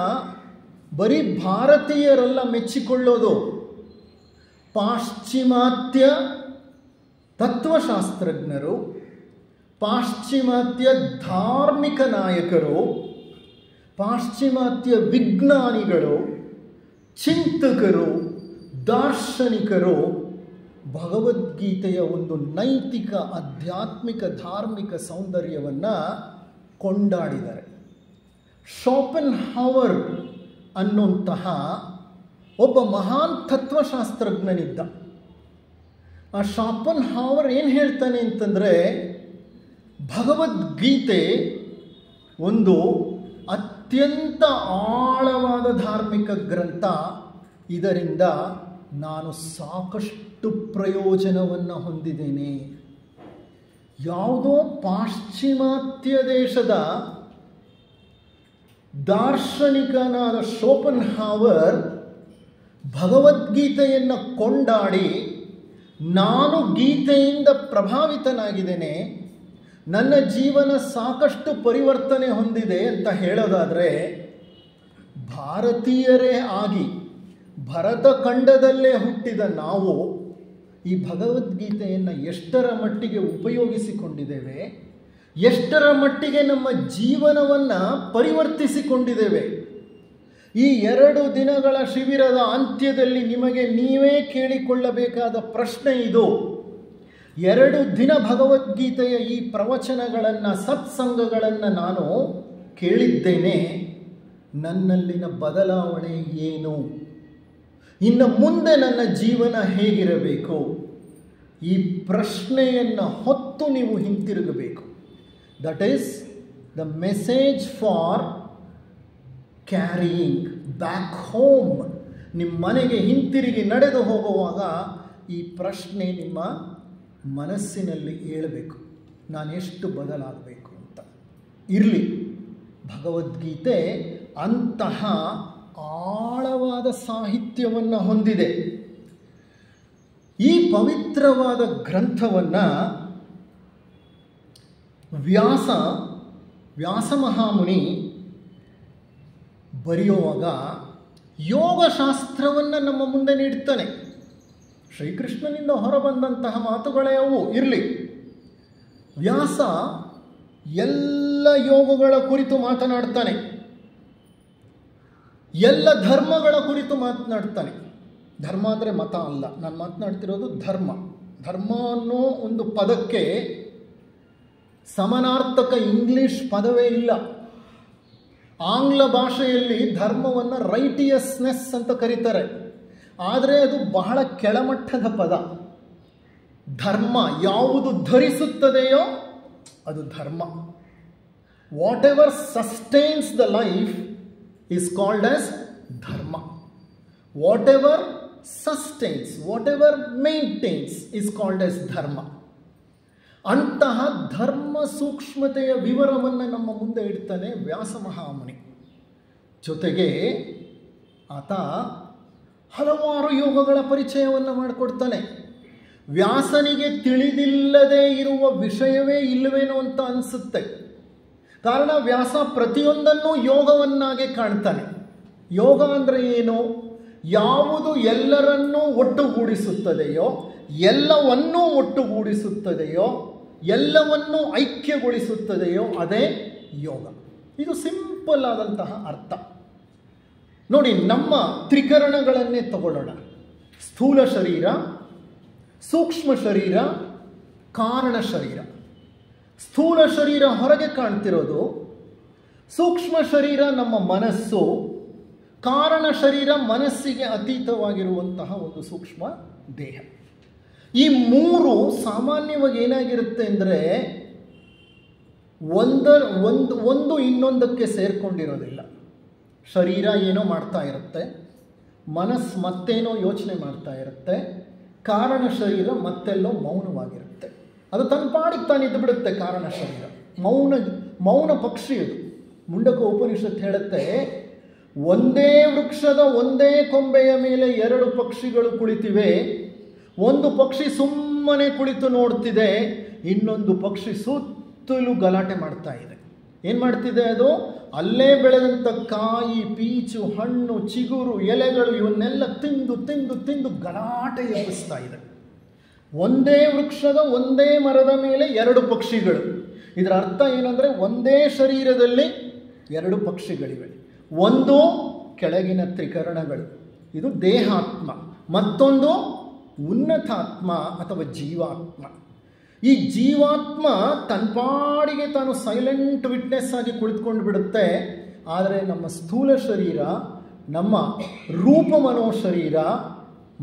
ಬರೀ ಭಾರತೀಯರೆಲ್ಲ ಮೆಚ್ಚಿಕೊಳ್ಳೋದು. ಪಾಶ್ಚಿಮಾತ್ಯ ತತ್ವಶಾಸ್ತ್ರಜ್ಞರು, ಪಾಶ್ಚಿಮಾತ್ಯ ಧಾರ್ಮಿಕ ನಾಯಕರು, ಪಾಶ್ಚಿಮಾತ್ಯ ವಿಜ್ಞಾನಿಗಳು, ಚಿಂತಕರು, ದಾರ್ಶನಿಕರು ಭಗವದ್ಗೀತೆಯ ಒಂದು ನೈತಿಕ, ಆಧ್ಯಾತ್ಮಿಕ, ಧಾರ್ಮಿಕ ಸೌಂದರ್ಯವನ್ನು ಕೊಂಡಾಡಿದ್ದಾರೆ. ಶೋಪೆನ್ ಹವರ್ ಅನ್ನುವಂತಹ ಒಬ್ಬ ಮಹಾನ್ ತತ್ವಶಾಸ್ತ್ರಜ್ಞನಿದ್ದ. ಆ ಶೋಪೆನ್ ಹವರ್ ಏನು ಹೇಳ್ತಾನೆ ಅಂತಂದರೆ, ಭಗವದ್ಗೀತೆ ಒಂದು ಅತ್ಯಂತ ಆಳವಾದ ಧಾರ್ಮಿಕ ಗ್ರಂಥ. ಇದರಿಂದ ನಾನು ಸಾಕಷ್ಟು ಪ್ರಯೋಜನವನ್ನು ಹೊಂದಿದ್ದೇನೆ. ಯಾವುದೋ ಪಾಶ್ಚಿಮಾತ್ಯ ದೇಶದ ದಾರ್ಶನಿಕನಾದ ಶೋಪೆನ್ ಹವರ್ ಭಗವದ್ಗೀತೆಯನ್ನು ಕೊಂಡಾಡಿ, ನಾನು ಗೀತೆಯಿಂದ ಪ್ರಭಾವಿತನಾಗಿದ್ದೇನೆ, ನನ್ನ ಜೀವನ ಸಾಕಷ್ಟು ಪರಿವರ್ತನೆ ಹೊಂದಿದೆ ಅಂತ ಹೇಳೋದಾದರೆ, ಭಾರತೀಯರೇ ಆಗಿ ಭರತ ಖಂಡದಲ್ಲೇ ಹುಟ್ಟಿದ ನಾವು ಈ ಭಗವದ್ಗೀತೆಯನ್ನು ಎಷ್ಟರ ಮಟ್ಟಿಗೆ ಉಪಯೋಗಿಸಿಕೊಂಡಿದ್ದೇವೆ, ಎಷ್ಟರ ಮಟ್ಟಿಗೆ ನಮ್ಮ ಜೀವನವನ್ನು ಪರಿವರ್ತಿಸಿಕೊಂಡಿದ್ದೇವೆ. ಈ 2 ದಿನಗಳ ಶಿಬಿರದ ಅಂತ್ಯದಲ್ಲಿ ನಿಮಗೆ ನೀವೇ ಕೇಳಿಕೊಳ್ಳಬೇಕಾದ ಪ್ರಶ್ನೆ ಇದು. 2 ದಿನ ಭಗವದ್ಗೀತೆಯ ಈ ಪ್ರವಚನಗಳನ್ನು, ಸತ್ಸಂಗಗಳನ್ನು ನಾನು ಕೇಳಿದ್ದೇನೆ. ನನ್ನಲ್ಲಿನ ಬದಲಾವಣೆ ಏನು? ಇನ್ನು ಮುಂದೆ ನನ್ನ ಜೀವನ ಹೇಗಿರಬೇಕು? ಈ ಪ್ರಶ್ನೆಯನ್ನು ಹೊತ್ತು ನೀವು ಹಿಂತಿರುಗಬೇಕು. That is the message for carrying back home. ನಿಮ್ಮ ಮನೆಗೆ ಹಿಂತಿರುಗಿ ನಡೆದು ಹೋಗುವಾಗ ಈ ಪ್ರಶ್ನೆ ನಿಮ್ಮ ಮನಸ್ಸಿನಲ್ಲಿ ಏಳಬೇಕು, ನಾನೆಷ್ಟು ಬದಲಾಗಬೇಕು ಅಂತ. ಇರಲಿ, ಭಗವದ್ಗೀತೆ ಅಂತಹ ಆಳವಾದ ಸಾಹಿತ್ಯವನ್ನು ಹೊಂದಿದೆ. ಈ ಪವಿತ್ರವಾದ ಗ್ರಂಥವನ್ನು ವ್ಯಾಸ ಮಹಾಮುನಿ ಬರೆಯುವಾಗ ಯೋಗಶಾಸ್ತ್ರವನ್ನು ನಮ್ಮ ಮುಂದೆ ನೀಡ್ತಾನೆ. ಶ್ರೀಕೃಷ್ಣನಿಂದ ಹೊರಬಂದಂತಹ ಮಾತುಗಳೇ ಅವು. ಇರಲಿ, ವ್ಯಾಸ ಎಲ್ಲ ಯೋಗಗಳ ಕುರಿತು ಮಾತನಾಡ್ತಾನೆ, ಎಲ್ಲ ಧರ್ಮಗಳ ಕುರಿತು ಮಾತನಾಡ್ತಾನೆ. ಧರ್ಮ ಅಂದರೆ ಮತ ಅಲ್ಲ, ನಾನು ಮಾತನಾಡ್ತಿರೋದು ಧರ್ಮ. ಧರ್ಮ ಅನ್ನೋ ಒಂದು ಪದಕ್ಕೆ ಸಮಾನಾರ್ಥಕ ಇಂಗ್ಲಿಷ್ ಪದವೇ ಇಲ್ಲ. ಆಂಗ್ಲ ಭಾಷೆಯಲ್ಲಿ ಧರ್ಮವನ್ನು ರೈಟಿಯಸ್ನೆಸ್ ಅಂತ ಕರೀತಾರೆ. ಆದರೆ ಅದು ಬಹಳ ಕೆಳಮಟ್ಟದ ಪದ. ಧರ್ಮ ಯಾವುದು ಧರಿಸುತ್ತದೆಯೋ ಅದು ಧರ್ಮ. Whatever sustains the life is called as dharma. Whatever sustains, whatever maintains is called as dharma. ಅಂತಹ ಧರ್ಮ ಸೂಕ್ಷ್ಮತೆಯ ವಿವರವನ್ನು ನಮ್ಮ ಮುಂದೆ ಇಡ್ತಾನೆ ವ್ಯಾಸ ಮಹಾಮುನಿ. ಜೊತೆಗೆ ಆತ ಹಲವಾರು ಯೋಗಗಳ ಪರಿಚಯವನ್ನು ಮಾಡಿಕೊಡ್ತಾನೆ. ವ್ಯಾಸನಿಗೆ ತಿಳಿದಿಲ್ಲದೆ ಇರುವ ವಿಷಯವೇ ಇಲ್ಲವೇನೋ ಅಂತ ಅನಿಸುತ್ತೆ. ಕಾರಣ ವ್ಯಾಸ ಪ್ರತಿಯೊಂದನ್ನು ಯೋಗವನ್ನಾಗೆ ಕಾಣ್ತಾನೆ. ಯೋಗ ಅಂದರೆ ಏನು? ಯಾವುದು ಎಲ್ಲರನ್ನೂ ಒಟ್ಟುಗೂಡಿಸುತ್ತದೆಯೋ, ಎಲ್ಲವನ್ನೂ ಒಟ್ಟುಗೂಡಿಸುತ್ತದೆಯೋ, ಎಲ್ಲವನ್ನೂ ಐಕ್ಯಗೊಳಿಸುತ್ತದೆಯೋ ಅದೇ ಯೋಗ. ಇದು ಸಿಂಪಲ್ ಆದಂತಹ ಅರ್ಥ. ನೋಡಿ, ನಮ್ಮ ತ್ರಿಕರಣಗಳನ್ನೇ ತಗೊಳ್ಳೋಣ. ಸ್ಥೂಲ ಶರೀರ, ಸೂಕ್ಷ್ಮ ಶರೀರ, ಕಾರಣ ಶರೀರ. ಸ್ಥೂಲ ಶರೀರ ಹೊರಗೆ ಕಾಣ್ತಿರೋದು, ಸೂಕ್ಷ್ಮ ಶರೀರ ನಮ್ಮ ಮನಸ್ಸು, ಕಾರಣ ಶರೀರ ಮನಸ್ಸಿಗೆ ಅತೀತವಾಗಿರುವಂತಹ ಒಂದು ಸೂಕ್ಷ್ಮ ದೇಹ. ಈ ಮೂರು ಸಾಮಾನ್ಯವಾಗಿ ಏನಾಗಿರುತ್ತೆ ಅಂದರೆ ಒಂದು ಇನ್ನೊಂದಕ್ಕೆ ಸೇರಿಕೊಂಡಿರೋದಿಲ್ಲ. ಶರೀರ ಏನೋ ಮಾಡ್ತಾ ಇರುತ್ತೆ, ಮನಸ್ಸು ಮತ್ತೇನೋ ಯೋಚನೆ ಮಾಡ್ತಾ ಇರುತ್ತೆ, ಕಾರಣ ಶರೀರ ಮತ್ತೆಲ್ಲೋ ಮೌನವಾಗಿರುತ್ತೆ. ಅದು ತನ್ನ ಪಾಡಿಗೆ ತಾನಿದ್ದು ಬಿಡುತ್ತೆ. ಕಾರಣ ಶರೀರ ಮೌನ ಪಕ್ಷಿ. ಅದು ಮುಂಡಕ ಉಪನಿಷತ್ ಹೇಳುತ್ತೆ, ಒಂದೇ ವೃಕ್ಷದ ಒಂದೇ ಕೊಂಬೆಯ ಮೇಲೆ ಎರಡು ಪಕ್ಷಿಗಳು ಕುಳಿತಿವೆ. ಒಂದು ಪಕ್ಷಿ ಸುಮ್ಮನೆ ಕುಳಿತು ನೋಡ್ತಿದೆ, ಇನ್ನೊಂದು ಪಕ್ಷಿ ಸುತ್ತಲೂ ಗಲಾಟೆ ಮಾಡ್ತಾ ಇದೆ. ಏನು ಮಾಡ್ತಿದೆ ಅದು? ಅಲ್ಲೇ ಬೆಳೆದಂಥ ಕಾಯಿ, ಪೀಚು, ಹಣ್ಣು, ಚಿಗುರು, ಎಲೆಗಳು ಇವನ್ನೆಲ್ಲ ತಿಂದು ತಿಂದು ತಿಂದು ಗಲಾಟೆ ಎಬ್ಬಿಸ್ತಾ ಇದೆ. ಒಂದೇ ವೃಕ್ಷದ ಒಂದೇ ಮರದ ಮೇಲೆ ಎರಡು ಪಕ್ಷಿಗಳು. ಇದರ ಅರ್ಥ ಏನಂದರೆ, ಒಂದೇ ಶರೀರದಲ್ಲಿ ಎರಡು ಪಕ್ಷಿಗಳಿವೆ. ಒಂದು ಕೆಳಗಿನ ತ್ರಿಕರಣಗಳು, ಇದು ದೇಹಾತ್ಮ. ಮತ್ತೊಂದು ಉನ್ನತಾತ್ಮ ಅಥವಾ ಜೀವಾತ್ಮ. ಈ ಜೀವಾತ್ಮ ತನ್ನ ಪಾಡಿಗೆ ತಾನು ಸೈಲೆಂಟ್ ವಿಟ್ನೆಸ್ ಆಗಿ ಕುಳಿತುಕೊಂಡು ಬಿಡುತ್ತೆ. ಆದರೆ ನಮ್ಮ ಸ್ಥೂಲ ಶರೀರ, ನಮ್ಮ ರೂಪ ಮನೋಶರೀರ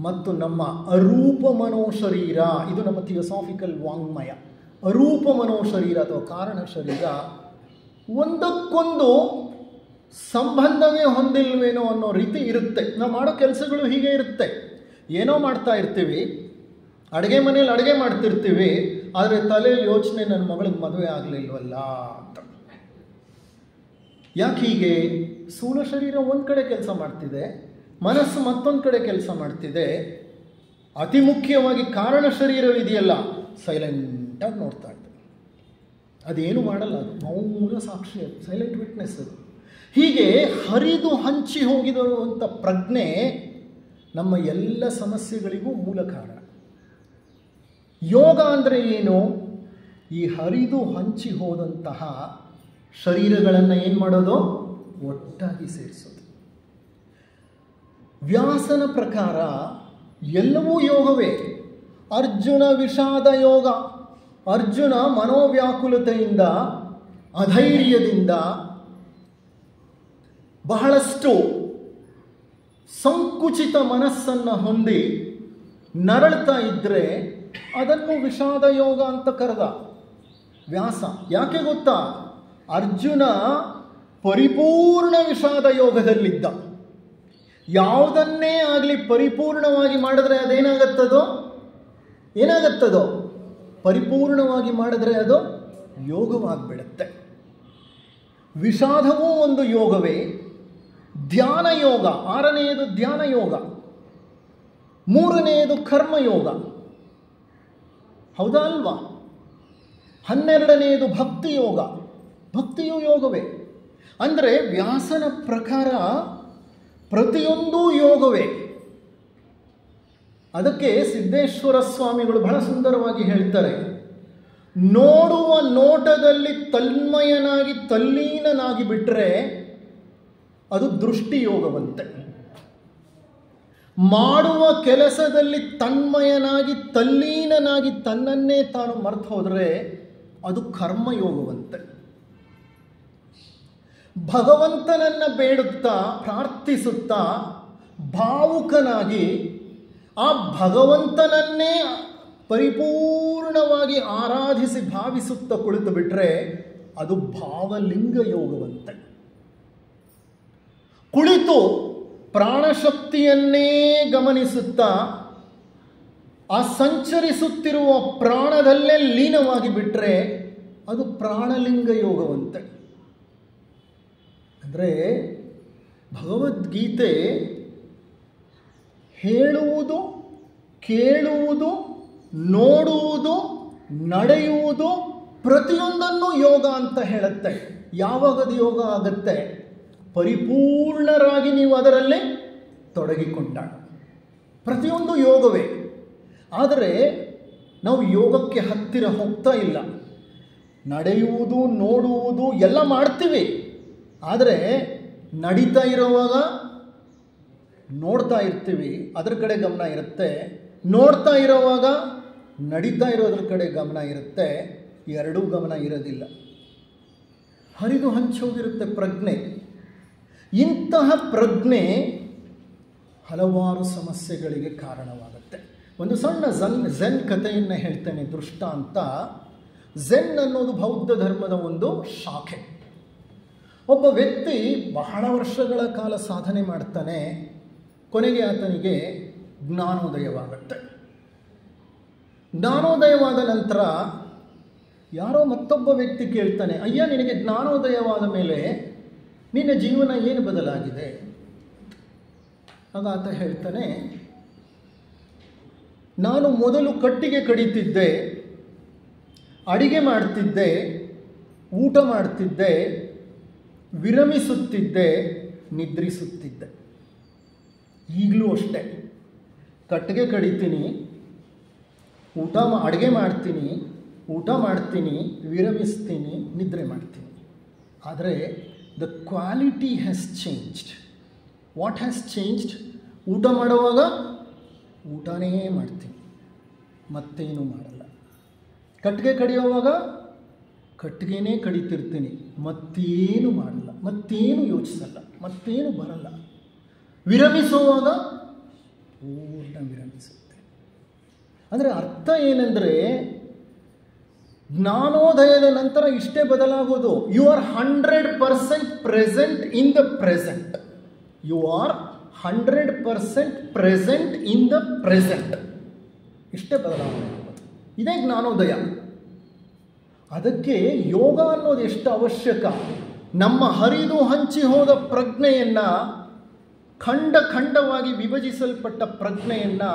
ಮತ್ತು ನಮ್ಮ ಅರೂಪ ಮನೋಶರೀರ, ಇದು ನಮ್ಮ ಥಿಯೋಸಾಫಿಕಲ್ ವಾಂಗ್ಮಯ. ಅರೂಪ ಮನೋಶರೀರ ಅಥವಾ ಕಾರಣ ಶರೀರ ಒಂದಕ್ಕೊಂದು ಸಂಬಂಧವೇ ಹೊಂದಿಲ್ವೇನೋ ಅನ್ನೋ ರೀತಿ ಇರುತ್ತೆ. ನಾವು ಮಾಡೋ ಕೆಲಸಗಳು ಹೀಗೆ ಇರುತ್ತೆ. ಏನೋ ಮಾಡ್ತಾ ಇರ್ತೀವಿ, ಅಡುಗೆ ಮನೇಲಿ ಅಡುಗೆ ಮಾಡ್ತಿರ್ತೀವಿ, ಆದರೆ ತಲೆಯಲ್ಲಿ ಯೋಚನೆ, ನನ್ನ ಮಗಳಿಗೆ ಮದುವೆ ಆಗಲಿಲ್ವಲ್ಲ ಅಂತ. ಯಾಕೆ ಹೀಗೆ? ಸ್ಥೂಲ ಶರೀರ ಒಂದು ಕಡೆ ಕೆಲಸ ಮಾಡ್ತಿದೆ, ಮನಸ್ಸು ಮತ್ತೊಂದು ಕಡೆ ಕೆಲಸ ಮಾಡ್ತಿದೆ. ಅತಿ ಮುಖ್ಯವಾಗಿ ಕಾರಣ ಶರೀರವಿದೆಯಲ್ಲ, ಸೈಲೆಂಟಾಗಿ ನೋಡ್ತಾ ಇದೆ. ಅದೇನು ಮಾಡಲ್ಲ, ಅದು ಮೌನ ಸಾಕ್ಷಿ, ಅದು ಸೈಲೆಂಟ್ ವಿಟ್ನೆಸ್. ಅದು ಹೀಗೆ ಹರಿದು ಹಂಚಿ ಹೋಗಿರುವಂಥ ಪ್ರಜ್ಞೆ ನಮ್ಮ ಎಲ್ಲ ಸಮಸ್ಯೆಗಳಿಗೂ ಮೂಲ ಕಾರಣ. ಯೋಗ ಅಂದರೆ ಏನು? ಈ ಹರಿದು ಹಂಚಿ ಹೋದಂತಹ ಶರೀರಗಳನ್ನು ಏನು ಮಾಡೋದು? ಒಟ್ಟಾಗಿ ಸೇರಿಸೋದು. ವ್ಯಾಸನ ಪ್ರಕಾರ ಎಲ್ಲವೂ ಯೋಗವೇ. ಅರ್ಜುನ ವಿಷಾದ ಯೋಗ. ಅರ್ಜುನ ಮನೋವ್ಯಾಕುಲತೆಯಿಂದ, ಅಧೈರ್ಯದಿಂದ, ಬಹಳಷ್ಟು ಸಂಕುಚಿತ ಮನಸ್ಸನ್ನು ಹೊಂದಿ ನರಳ್ತಾ ಇದ್ದರೆ ಅದನ್ನು ವಿಷಾದ ಯೋಗ ಅಂತ ಕರೆದ ವ್ಯಾಸ. ಯಾಕೆ ಗೊತ್ತಾ? ಅರ್ಜುನ ಪರಿಪೂರ್ಣ ವಿಷಾದ ಯೋಗದಲ್ಲಿದ್ದ. ಯಾವುದನ್ನೇ ಆಗಲಿ ಪರಿಪೂರ್ಣವಾಗಿ ಮಾಡಿದ್ರೆ ಅದೇನಾಗತ್ತದೋ? ಏನಾಗತ್ತದೋ? ಪರಿಪೂರ್ಣವಾಗಿ ಮಾಡಿದ್ರೆ ಅದು ಯೋಗವಾಗಿಬಿಡುತ್ತೆ. ವಿಷಾದವೂ ಒಂದು ಯೋಗವೇ. ಧ್ಯಾನ ಯೋಗ, 6ನೆಯದು ಧ್ಯಾನ ಯೋಗ, 3ನೆಯದು ಕರ್ಮಯೋಗ, ಹೌದಾ ಅಲ್ವಾ? 12ನೆಯದು ಭಕ್ತಿ ಯೋಗ. ಭಕ್ತಿಯೂ ಯೋಗವೇ. ಅಂದರೆ ವ್ಯಾಸನ ಪ್ರಕಾರ ಪ್ರತಿಯೊಂದೂ ಯೋಗವೇ. ಅದಕ್ಕೆ ಸಿದ್ದೇಶ್ವರ ಸ್ವಾಮಿಗಳು ಬಹಳ ಸುಂದರವಾಗಿ ಹೇಳ್ತಾರೆ, ನೋಡುವ ನೋಟದಲ್ಲಿ ತನ್ಮಯನಾಗಿ ತಲ್ಲೀನನಾಗಿ ಬಿಟ್ಟರೆ ಅದು ದೃಷ್ಟಿಯೋಗವಂತೆ. ಮಾಡುವ ಕೆಲಸದಲ್ಲಿ ತನ್ಮಯನಾಗಿ ತಲ್ಲೀನನಾಗಿ ತನ್ನನ್ನೇ ತಾನು ಮರೆತು ಹೋದರೆ ಅದು ಕರ್ಮಯೋಗವಂತೆ. ಭಗವಂತನನ್ನು ಬೇಡುತ್ತಾ ಪ್ರಾರ್ಥಿಸುತ್ತಾ ಭಾವುಕನಾಗಿ ಆ ಭಗವಂತನನ್ನೇ ಪರಿಪೂರ್ಣವಾಗಿ ಆರಾಧಿಸಿ ಭಾವಿಸುತ್ತಾ ಕುಳಿತು ಬಿಟ್ರೆ ಅದು ಭಾವಲಿಂಗ ಯೋಗವಂತೆ. ಕುಳಿತು ಪ್ರಾಣಶಕ್ತಿಯನ್ನೇ ಗಮನಿಸುತ್ತಾ ಆ ಸಂಚರಿಸುತ್ತಿರುವ ಪ್ರಾಣದಲ್ಲೇ ಲೀನವಾಗಿ ಬಿಟ್ರೆ ಅದು ಪ್ರಾಣಲಿಂಗ ಯೋಗವಂತೆ. ಅಂದರೆ ಭಗವದ್ಗೀತೆ ಹೇಳುವುದು, ಕೇಳುವುದು, ನೋಡುವುದು, ನಡೆಯುವುದು ಪ್ರತಿಯೊಂದನ್ನು ಯೋಗ ಅಂತ ಹೇಳುತ್ತೆ. ಯಾವಾಗದು ಯೋಗ ಆಗುತ್ತೆ? ಪರಿಪೂರ್ಣರಾಗಿ ನೀವು ಅದರಲ್ಲಿ ತೊಡಗಿಕೊಂಡಾಗ ಪ್ರತಿಯೊಂದು ಯೋಗವೇ. ಆದರೆ ನಾವು ಯೋಗಕ್ಕೆ ಹತ್ತಿರ ಹೋಗ್ತಾ ಇಲ್ಲ. ನಡೆಯುವುದು, ನೋಡುವುದು ಎಲ್ಲ ಮಾಡ್ತೀವಿ, ಆದರೆ ನಡೀತಾ ಇರುವಾಗ ನೋಡ್ತಾ ಇರ್ತೀವಿ, ಅದರ ಕಡೆ ಗಮನ ಇರುತ್ತೆ. ನೋಡ್ತಾ ಇರುವಾಗ ನಡೀತಾ ಇರೋದ್ರ ಕಡೆ ಗಮನ ಇರುತ್ತೆ. ಎರಡೂ ಗಮನ ಇರೋದಿಲ್ಲ, ಹರಿದು ಹಂಚೋಗಿರುತ್ತೆ ಪ್ರಜ್ಞೆ. ಇಂತಹ ಪ್ರಜ್ಞೆ ಹಲವಾರು ಸಮಸ್ಯೆಗಳಿಗೆ ಕಾರಣವಾಗುತ್ತೆ. ಒಂದು ಸಣ್ಣ ಝೆನ್ ಕಥೆಯನ್ನು ಹೇಳ್ತೇನೆ ದೃಷ್ಟಾಂತ. ಝೆನ್ ಅನ್ನೋದು ಬೌದ್ಧ ಧರ್ಮದ ಒಂದು ಶಾಖೆ. ಒಬ್ಬ ವ್ಯಕ್ತಿ ಬಹಳ ವರ್ಷಗಳ ಕಾಲ ಸಾಧನೆ ಮಾಡ್ತಾನೆ. ಕೊನೆಗೆ ಆತನಿಗೆ ಜ್ಞಾನೋದಯವಾಗುತ್ತೆ. ಜ್ಞಾನೋದಯವಾದ ನಂತರ ಯಾರೋ ಮತ್ತೊಬ್ಬ ವ್ಯಕ್ತಿ ಕೇಳ್ತಾನೆ, ಅಯ್ಯ, ನಿನಗೆ ಜ್ಞಾನೋದಯವಾದ ಮೇಲೆ ನಿನ್ನ ಜೀವನ ಏನು ಬದಲಾಗಿದೆ? ಆಗ ಆತ ಹೇಳ್ತಾನೆ, ನಾನು ಮೊದಲು ಕಟ್ಟಿಗೆ ಕಡಿತಿದ್ದೆ, ಅಡಿಗೆ ಮಾಡ್ತಿದ್ದೆ, ಊಟ ಮಾಡ್ತಿದ್ದೆ, ವಿರಮಿಸುತ್ತಿದ್ದೆ, ನಿದ್ರಿಸುತ್ತಿದ್ದೆ. ಈಗಲೂ ಅಷ್ಟೇ, ಕಟ್ಟಿಗೆ ಕಡಿತೀನಿ, ಅಡುಗೆ ಮಾಡ್ತೀನಿ, ಊಟ ಮಾಡ್ತೀನಿ, ವಿರಮಿಸ್ತೀನಿ, ನಿದ್ರೆ ಮಾಡ್ತೀನಿ. ಆದರೆ the quality has changed. What has changed? ಊಟ ಮಾಡುವಾಗ ಊಟನೇ ಮಾಡ್ತೀನಿ, ಮತ್ತೇನು ಮಾಡಲ್ಲ. ಕಟ್ಟಿಗೆ ಕಡಿಯುವಾಗ ಕಟ್ಟಿಗೆನೇ ಕಡಿತಿರ್ತೀನಿ, ಮತ್ತೇನು ಮಾಡಲ್ಲ, ಮತ್ತೇನು ಯೋಚಿಸಲ್ಲ, ಮತ್ತೇನು ಬರಲ್ಲ. ವಿರಮಿಸುವಾಗ ಪೂರ್ಣ ವಿರಮಿಸುತ್ತೆ. ಅಂದರೆ ಅರ್ಥ ಏನೆಂದರೆ, ಜ್ಞಾನೋದಯದ ನಂತರ ಇಷ್ಟೇ ಬದಲಾಗೋದು. You are 100% present in the present. You are 100% present in the present. ಇಷ್ಟೇ ಬದಲಾವಣೆ. ಇದೇ ಜ್ಞಾನೋದಯ. ಅದಕ್ಕೆ ಯೋಗ ಅನ್ನೋದು ಎಷ್ಟು ಅವಶ್ಯಕ. ನಮ್ಮ ಹರಿದು ಹಂಚಿ ಹೋದ ಪ್ರಜ್ಞೆಯನ್ನು, ಖಂಡವಾಗಿ ವಿಭಜಿಸಲ್ಪಟ್ಟ ಪ್ರಜ್ಞೆಯನ್ನು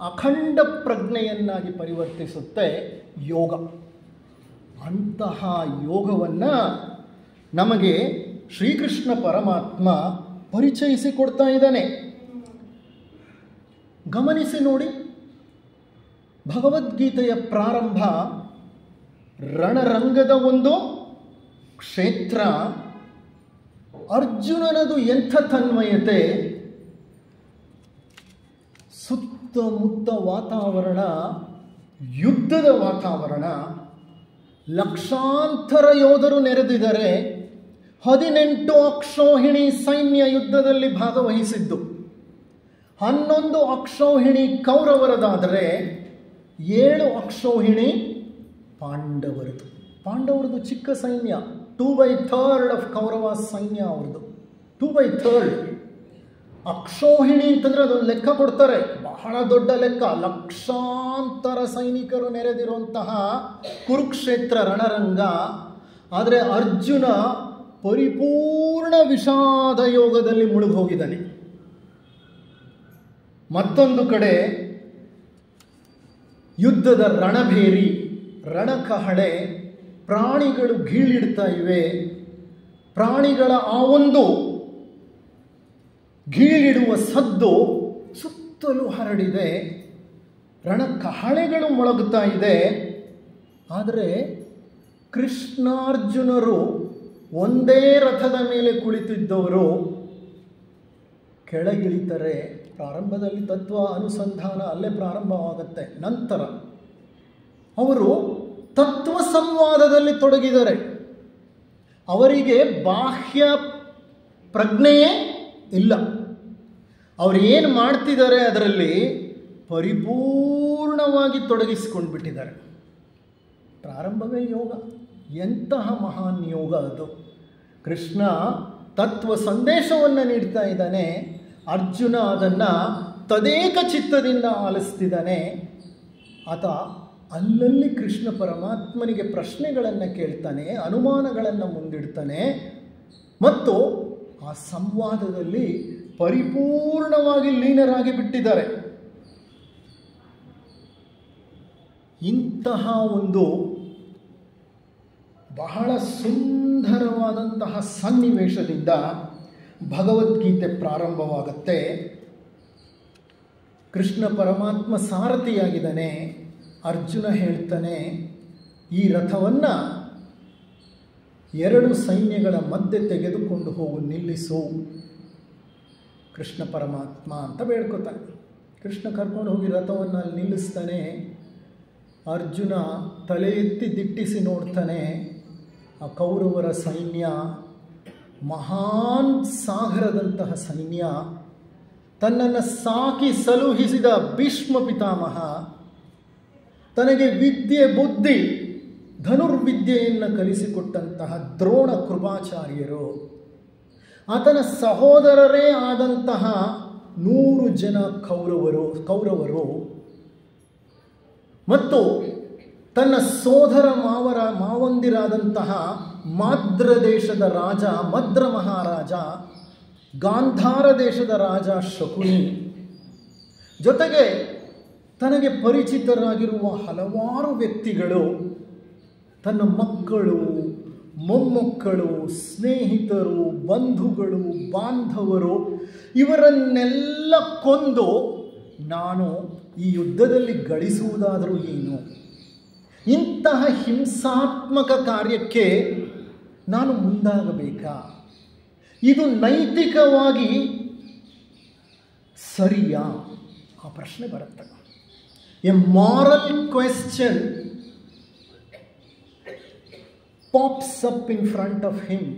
ಅಖಂಡ ಪ್ರಜ್ಞೆಯನ್ನಾಗಿ ಪರಿವರ್ತಿಸುತ್ತೆ ಯೋಗ. ಅಂತಹ ಯೋಗವನ್ನು ನಮಗೆ ಶ್ರೀಕೃಷ್ಣ ಪರಮಾತ್ಮ ಪರಿಚಯಿಸಿಕೊಡ್ತಾ ಇದ್ದಾನೆ. ಗಮನಿಸಿ ನೋಡಿ, ಭಗವದ್ಗೀತೆಯ ಪ್ರಾರಂಭ ರಣರಂಗದ ಒಂದು ಕ್ಷೇತ್ರ. ಅರ್ಜುನನದು ಎಂಥ ತನ್ಮಯತೆ. ಸುತ್ತಮುತ್ತ ವಾತಾವರಣ ಯುದ್ಧದ ವಾತಾವರಣ. ಲಕ್ಷಾಂತರ ಯೋಧರು ನೆರೆದಿದ್ದಾರೆ. 18 ಅಕ್ಷೌಹಿಣಿ ಸೈನ್ಯ ಯುದ್ಧದಲ್ಲಿ ಭಾಗವಹಿಸಿದ್ದು. 11 ಅಕ್ಷೌಹಿಣಿ ಕೌರವರದಾದರೆ 7 ಅಕ್ಷೌಹಿಣಿ ಪಾಂಡವರದು. ಪಾಂಡವರದು ಚಿಕ್ಕ ಸೈನ್ಯ. 2/3 ಆಫ್ ಕೌರವ ಸೈನ್ಯ ಅವ್ರದ್ದು. 2/3. ಅಕ್ಷೌಹಿಣಿ ಅಂತಂದರೆ ಅದೊಂದು ಲೆಕ್ಕ ಕೊಡ್ತಾರೆ, ಬಹಳ ದೊಡ್ಡ ಲೆಕ್ಕ. ಲಕ್ಷಾಂತರ ಸೈನಿಕರು ನೆರೆದಿರುವಂತಹ ಕುರುಕ್ಷೇತ್ರ ರಣರಂಗ. ಆದರೆ ಅರ್ಜುನ ಪರಿಪೂರ್ಣ ವಿಷಾದ ಯೋಗದಲ್ಲಿ ಮುಳುಗಿ ಹೋಗಿದ್ದಾನೆ. ಮತ್ತೊಂದು ಕಡೆ ಯುದ್ಧದ ರಣಭೇರಿ, ರಣಕಹಳೆ, ಪ್ರಾಣಿಗಳು ಗೀಳಿಡ್ತಾ ಇವೆ. ಪ್ರಾಣಿಗಳ ಆ ಒಂದು ಗೀಳಿಡುವ ಸದ್ದು ಸುತ್ತಲೂ ಹರಡಿದೆ. ರಣಕಹಳೆಗಳು ಮೊಳಗುತ್ತಾ ಇದೆ. ಆದರೆ ಕೃಷ್ಣಾರ್ಜುನರು ಒಂದೇ ರಥದ ಮೇಲೆ ಕುಳಿತಿದ್ದವರು ಕೆಳಗಿಳಿತಾರೆ. ಪ್ರಾರಂಭದಲ್ಲಿ ತತ್ವ ಅನುಸಂಧಾನ ಅಲ್ಲೇ ಪ್ರಾರಂಭವಾಗುತ್ತೆ. ನಂತರ ಅವರು ತತ್ವ ಸಂವಾದದಲ್ಲಿ ತೊಡಗಿದ್ದಾರೆ. ಅವರಿಗೆ ಬಾಹ್ಯ ಪ್ರಜ್ಞೆಯೇ ಇಲ್ಲ. ಅವ್ರು ಏನು ಮಾಡ್ತಿದ್ದಾರೆ ಅದರಲ್ಲಿ ಪರಿಪೂರ್ಣವಾಗಿ ತೊಡಗಿಸಿಕೊಂಡು ಬಿಟ್ಟಿದ್ದಾರೆ. ಪ್ರಾರಂಭವೇ ಯೋಗ. ಎಂತಹ ಮಹಾನ್ ಯೋಗ ಅದು! ಕೃಷ್ಣ ತತ್ವ ಸಂದೇಶವನ್ನು ನೀಡ್ತಾ ಇದ್ದಾನೆ, ಅರ್ಜುನ ಅದನ್ನು ತದೇಕ ಚಿತ್ತದಿಂದ ಆಲಿಸ್ತಿದ್ದಾನೆ. ಆತ ಅಲ್ಲಲ್ಲಿ ಕೃಷ್ಣ ಪರಮಾತ್ಮನಿಗೆ ಪ್ರಶ್ನೆಗಳನ್ನು ಕೇಳ್ತಾನೆ, ಅನುಮಾನಗಳನ್ನು ಮುಂದಿಡ್ತಾನೆ ಮತ್ತು ಆ ಸಂವಾದದಲ್ಲಿ ಪರಿಪೂರ್ಣವಾಗಿ ಲೀನರಾಗಿ ಬಿಟ್ಟಿದ್ದಾರೆ. ಇಂತಹ ಒಂದು ಬಹಳ ಸುಂದರವಾದಂತಹ ಸನ್ನಿವೇಶದಿಂದ ಭಗವದ್ಗೀತೆ ಪ್ರಾರಂಭವಾಗುತ್ತೆ. ಕೃಷ್ಣ ಪರಮಾತ್ಮ ಸಾರಥಿಯಾಗಿದ್ದಾನೆ. ಅರ್ಜುನ ಹೇಳ್ತಾನೆ, ಈ ರಥವನ್ನು 2 ಸೈನ್ಯಗಳ ಮಧ್ಯೆ ತೆಗೆದುಕೊಂಡು ಹೋಗು, ನಿಲ್ಲಿಸು ಕೃಷ್ಣ ಪರಮಾತ್ಮ ಅಂತ ಬೇಡ್ಕೋತಾನೆ. ಕೃಷ್ಣ ಕರ್ಕೊಂಡು ಹೋಗಿ ರಥವನ್ನು ಅಲ್ಲಿ ನಿಲ್ಲಿಸ್ತಾನೆ. ಅರ್ಜುನ ತಲೆ ಎತ್ತಿ ದಿಟ್ಟಿಸಿ ನೋಡ್ತಾನೆ. ಆ ಕೌರವರ ಸೈನ್ಯ ಮಹಾನ್ ಸಾಗರದಂತಹ ಸೈನ್ಯ. ತನ್ನನ್ನು ಸಾಕಿ ಸಲುಹಿಸಿದ ಭೀಷ್ಮ ಪಿತಾಮಹ, ತನಗೆ ವಿದ್ಯೆ ಬುದ್ಧಿ ಧನುರ್ವಿದ್ಯೆಯನ್ನು ಕಲಿಸಿಕೊಟ್ಟಂತಹ ದ್ರೋಣ ಕೃಪಾಚಾರ್ಯರು, ಆತನ ಸಹೋದರರೇ ಆದಂತಹ 100 ಜನ ಕೌರವರು ಮತ್ತು ತನ್ನ ಸೋದರ ಮಾವಂದಿರಾದಂತಹ ಮಾದ್ರ ದೇಶದ ರಾಜ ಮದ್ರ ಮಹಾರಾಜ, ಗಾಂಧಾರ ದೇಶದ ರಾಜ ಶಕುನಿ, ಜೊತೆಗೆ ತನಗೆ ಪರಿಚಿತರಾಗಿರುವ ಹಲವಾರು ವ್ಯಕ್ತಿಗಳು, ತನ್ನ ಮಕ್ಕಳು, ಮೊಮ್ಮಕ್ಕಳು, ಸ್ನೇಹಿತರು, ಬಂಧುಗಳು, ಬಾಂಧವರು, ಇವರನ್ನೆಲ್ಲ ಕೊಂದು ನಾನು ಈ ಯುದ್ಧದಲ್ಲಿ ಗಳಿಸುವುದಾದರೂ ಏನು? ಇಂತಹ ಹಿಂಸಾತ್ಮಕ ಕಾರ್ಯಕ್ಕೆ ನಾನು ಮುಂದಾಗಬೇಕಾ? ಇದು ನೈತಿಕವಾಗಿ ಸರಿಯಾ? ಆ ಪ್ರಶ್ನೆ ಬರುತ್ತೆ. A moral question pops up in front of him.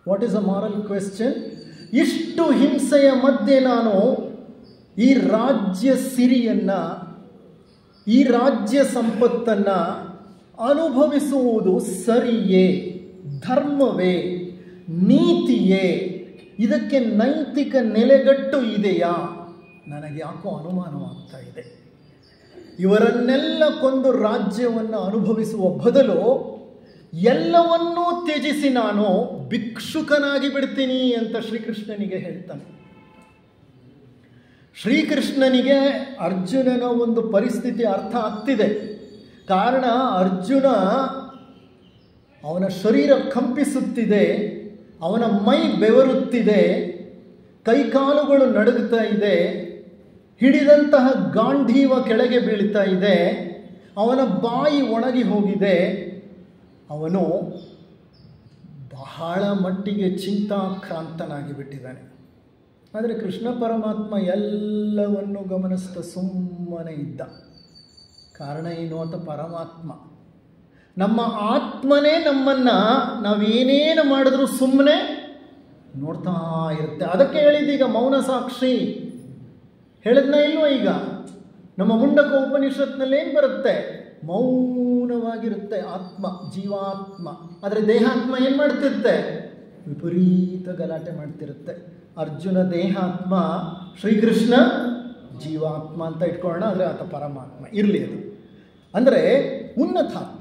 What is a moral question? ಇಷ್ಟು ಹಿಂಸೆಯ ಮಧ್ಯೆ ನಾನು ಈ ರಾಜ್ಯ ಸಿರಿಯನ್ನು, ಈ ರಾಜ್ಯ ಸಂಪತ್ತನ್ನು ಅನುಭವಿಸುವುದು ಸರಿಯೇ? ಧರ್ಮವೇ? ನೀತಿಯೇ? ಇದಕ್ಕೆ ನೈತಿಕ ನೆಲೆಗಟ್ಟು ಇದೆಯಾ? ನನಗೆ ಯಾಕೋ ಅನುಮಾನವಾಗ್ತಾ ಇದೆ. ಇವರನ್ನೆಲ್ಲ ಕೊಂದು ರಾಜ್ಯವನ್ನು ಅನುಭವಿಸುವ ಬದಲು ಎಲ್ಲವನ್ನೂ ತ್ಯಜಿಸಿ ನಾನು ಭಿಕ್ಷುಕನಾಗಿ ಬಿಡ್ತೀನಿ ಅಂತ ಶ್ರೀಕೃಷ್ಣನಿಗೆ ಹೇಳ್ತಾನೆ. ಶ್ರೀಕೃಷ್ಣನಿಗೆ ಅರ್ಜುನನ ಒಂದು ಪರಿಸ್ಥಿತಿ ಅರ್ಥ ಆಗ್ತಿದೆ. ಕಾರಣ, ಅರ್ಜುನ ಅವನ ಶರೀರ ಕಂಪಿಸುತ್ತಿದೆ, ಅವನ ಮೈ ಬೆವರುತ್ತಿದೆ, ಕೈಕಾಲುಗಳು ನಡುಗುತ್ತಾ ಇದೆ, ಹಿಡಿದಂತಹ ಗಾಂಧೀವ ಕೆಳಗೆ ಬೀಳ್ತಾ ಇದೆ, ಅವನ ಬಾಯಿ ಒಣಗಿ ಹೋಗಿದೆ, ಅವನು ಬಹಳ ಮಟ್ಟಿಗೆ ಚಿಂತಾಕ್ರಾಂತನಾಗಿ ಬಿಟ್ಟಿದ್ದಾನೆ. ಆದರೆ ಕೃಷ್ಣ ಪರಮಾತ್ಮ ಎಲ್ಲವನ್ನು ಗಮನಿಸ್ತಾ ಸುಮ್ಮನೆ ಇದ್ದ. ಕಾರಣ ಏನು ಅಂತ, ಪರಮಾತ್ಮ ನಮ್ಮ ಆತ್ಮನೇ ನಮ್ಮನ್ನು ನಾವೇನೇನು ಮಾಡಿದ್ರೂ ಸುಮ್ಮನೆ ನೋಡ್ತಾ ಇರುತ್ತೆ. ಅದಕ್ಕೆ ಹೇಳಿದ್ದೀಗ ಮೌನ ಸಾಕ್ಷಿ. ಹೇಳಿದ್ನ ಇಲ್ವ? ಈಗ ನಮ್ಮ ಮುಂಡಕ ಉಪನಿಷತ್ನಲ್ಲಿ ಏನು ಬರುತ್ತೆ? ಮೌನವಾಗಿರುತ್ತೆ ಆತ್ಮ, ಜೀವಾತ್ಮ. ಆದರೆ ದೇಹಾತ್ಮ ಏನು ಮಾಡ್ತಿರುತ್ತೆ? ವಿಪರೀತ ಗಲಾಟೆ ಮಾಡ್ತಿರುತ್ತೆ. ಅರ್ಜುನ ದೇಹಾತ್ಮ, ಶ್ರೀಕೃಷ್ಣ ಜೀವಾತ್ಮ ಅಂತ ಇಟ್ಕೊಳ್ಳೋಣ. ಆದರೆ ಆತ ಪರಮಾತ್ಮ ಇರಲಿ. ಅದು ಅಂದರೆ ಉನ್ನತಾತ್ಮ.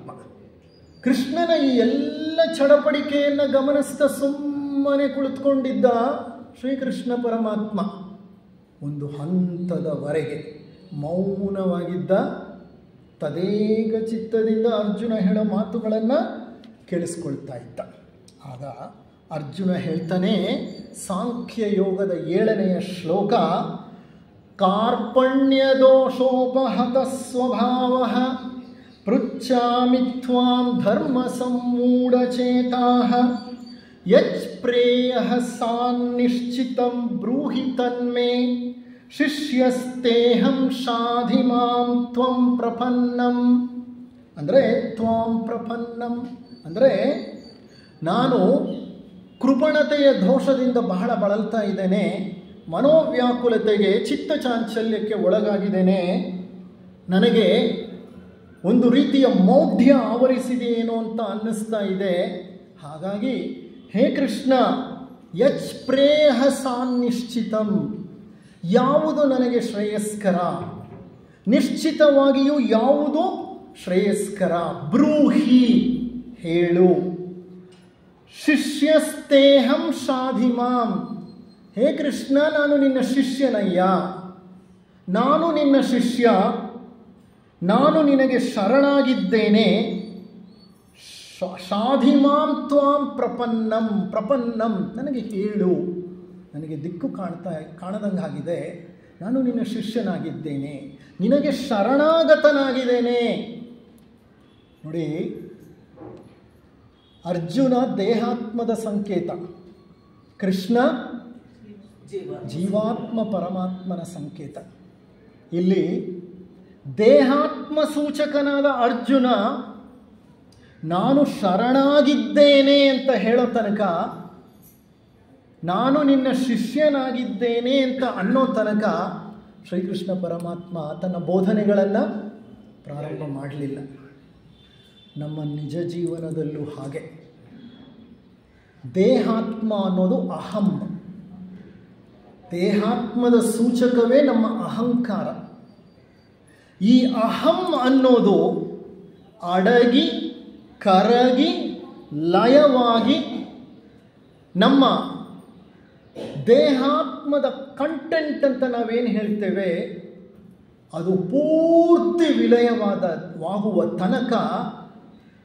ಕೃಷ್ಣನ ಈ ಎಲ್ಲ ಚಡಪಡಿಕೆಯನ್ನು ಗಮನಿಸ್ತಾ ಸುಮ್ಮನೆ ಕುಳಿತುಕೊಂಡಿದ್ದ ಶ್ರೀಕೃಷ್ಣ ಪರಮಾತ್ಮ ಒಂದು ಹಂತದವರೆಗೆ ಮೌನವಾಗಿದ್ದ. ತದೇಕ ಚಿತ್ತದಿಂದ ಅರ್ಜುನ ಹೇಳೋ ಮಾತುಗಳನ್ನು ಕೇಳಿಸ್ಕೊಳ್ತಾ ಇದ್ದ. ಆಗ ಅರ್ಜುನ ಹೇಳ್ತಾನೆ, ಸಾಂಖ್ಯ ಯೋಗದ 7ನೇ ಶ್ಲೋಕ, ಕಾರ್ಪಣ್ಯ ದೋಷೋಪಹತ ಸ್ವಭಾವಃ ಪೃಚ್ಛಾಮಿ ತ್ವಾಂ ಧರ್ಮ ಸಮ್ಮೂಢಚೇತಾಃ ಯಚ್ ಪ್ರೇಯಃ ಸಾನ್ನಿಶ್ಚಿತಂ ಬ್ರೂಹಿ ತನ್ಮೇ ಶಿಷ್ಯಸ್ತೇಹಂ ಶಾಧಿ ಮಾಂ ತ್ವಂ ಪ್ರಪನ್ನಂ. ಅಂದರೆ ತ್ವಾಂ ಪ್ರಪನ್ನಂ ಅಂದರೆ ನಾನು ಕೃಪಣತೆಯ ದೋಷದಿಂದ ಬಹಳ ಬಳಲ್ತಾ ಇದ್ದೇನೆ. ಮನೋವ್ಯಾಕುಲತೆಗೆ, ಚಿತ್ತ ಚಾಂಚಲ್ಯಕ್ಕೆ ಒಳಗಾಗಿದ್ದೇನೆ, ನನಗೆ ಒಂದು ರೀತಿಯ ಮೌಢ್ಯ ಆವರಿಸಿದೆಯೇನೋ ಅಂತ ಅನ್ನಿಸ್ತಾ ಇದೆ. ಹಾಗಾಗಿ ಹೇ ಕೃಷ್ಣ, ಯಚ್ ಪ್ರೇಹ ಸಾನ್ನಿಶ್ಚಿತಂ, ಯಾವುದು ನನಗೆ ಶ್ರೇಯಸ್ಕರ, ನಿಶ್ಚಿತವಾಗಿಯೂ ಯಾವುದು ಶ್ರೇಯಸ್ಕರ, ಬ್ರೂಹಿ, ಹೇಳು. ಶಿಷ್ಯಸ್ತೇಹಂ ಶಾಧಿಮಾಂ, ಹೇ ಕೃಷ್ಣ, ನಾನು ನಿನ್ನ ಶಿಷ್ಯನಯ್ಯ, ನಾನು ನಿನ್ನ ಶಿಷ್ಯ, ನಾನು ನಿನಗೆ ಶರಣಾಗಿದ್ದೇನೆ. ಶಾಧಿಮಾಂ ತ್ವಾಂ ಪ್ರಪನ್ನಂ, ನನಗೆ ಹೇಳು, ನನಗೆ ದಿಕ್ಕು ಕಾಣದಂಗಾಗಿದೆ, ನಾನು ನಿನ್ನ ಶಿಷ್ಯನಾಗಿದ್ದೇನೆ, ನಿನಗೆ ಶರಣಾಗತನಾಗಿದ್ದೇನೆ. ನೋಡಿ, ಅರ್ಜುನ ದೇಹಾತ್ಮದ ಸಂಕೇತ, ಕೃಷ್ಣ ಜೀವಾತ್ಮ ಪರಮಾತ್ಮನ ಸಂಕೇತ. ಇಲ್ಲಿ ದೇಹಾತ್ಮ ಸೂಚಕನಾದ ಅರ್ಜುನ ನಾನು ಶರಣಾಗಿದ್ದೇನೆ ಅಂತ ಹೇಳೋ ತನಕ, ನಾನು ನಿನ್ನ ಶಿಷ್ಯನಾಗಿದ್ದೇನೆ ಅಂತ ಅನ್ನೋ ತನಕ ಶ್ರೀಕೃಷ್ಣ ಪರಮಾತ್ಮ ತನ್ನ ಬೋಧನೆಗಳನ್ನು ಪ್ರಾರಂಭ ಮಾಡಲಿಲ್ಲ. ನಮ್ಮ ನಿಜ ಜೀವನದಲ್ಲೂ ಹಾಗೆ. ದೇಹಾತ್ಮ ಅನ್ನೋದು ಅಹಂ, ದೇಹಾತ್ಮದ ಸೂಚಕವೇ ನಮ್ಮ ಅಹಂಕಾರ. ಈ ಅಹಂ ಅನ್ನೋದು ಅಡಗಿ ಕರಗಿ ಲಯವಾಗಿ ನಮ್ಮ ದೇಹಾತ್ಮದ ಕಂಟೆಂಟ್ ಅಂತ ನಾವೇನು ಹೇಳ್ತೇವೆ ಅದು ಪೂರ್ತಿ ವಿಲಯವಾಗುವ ತನಕ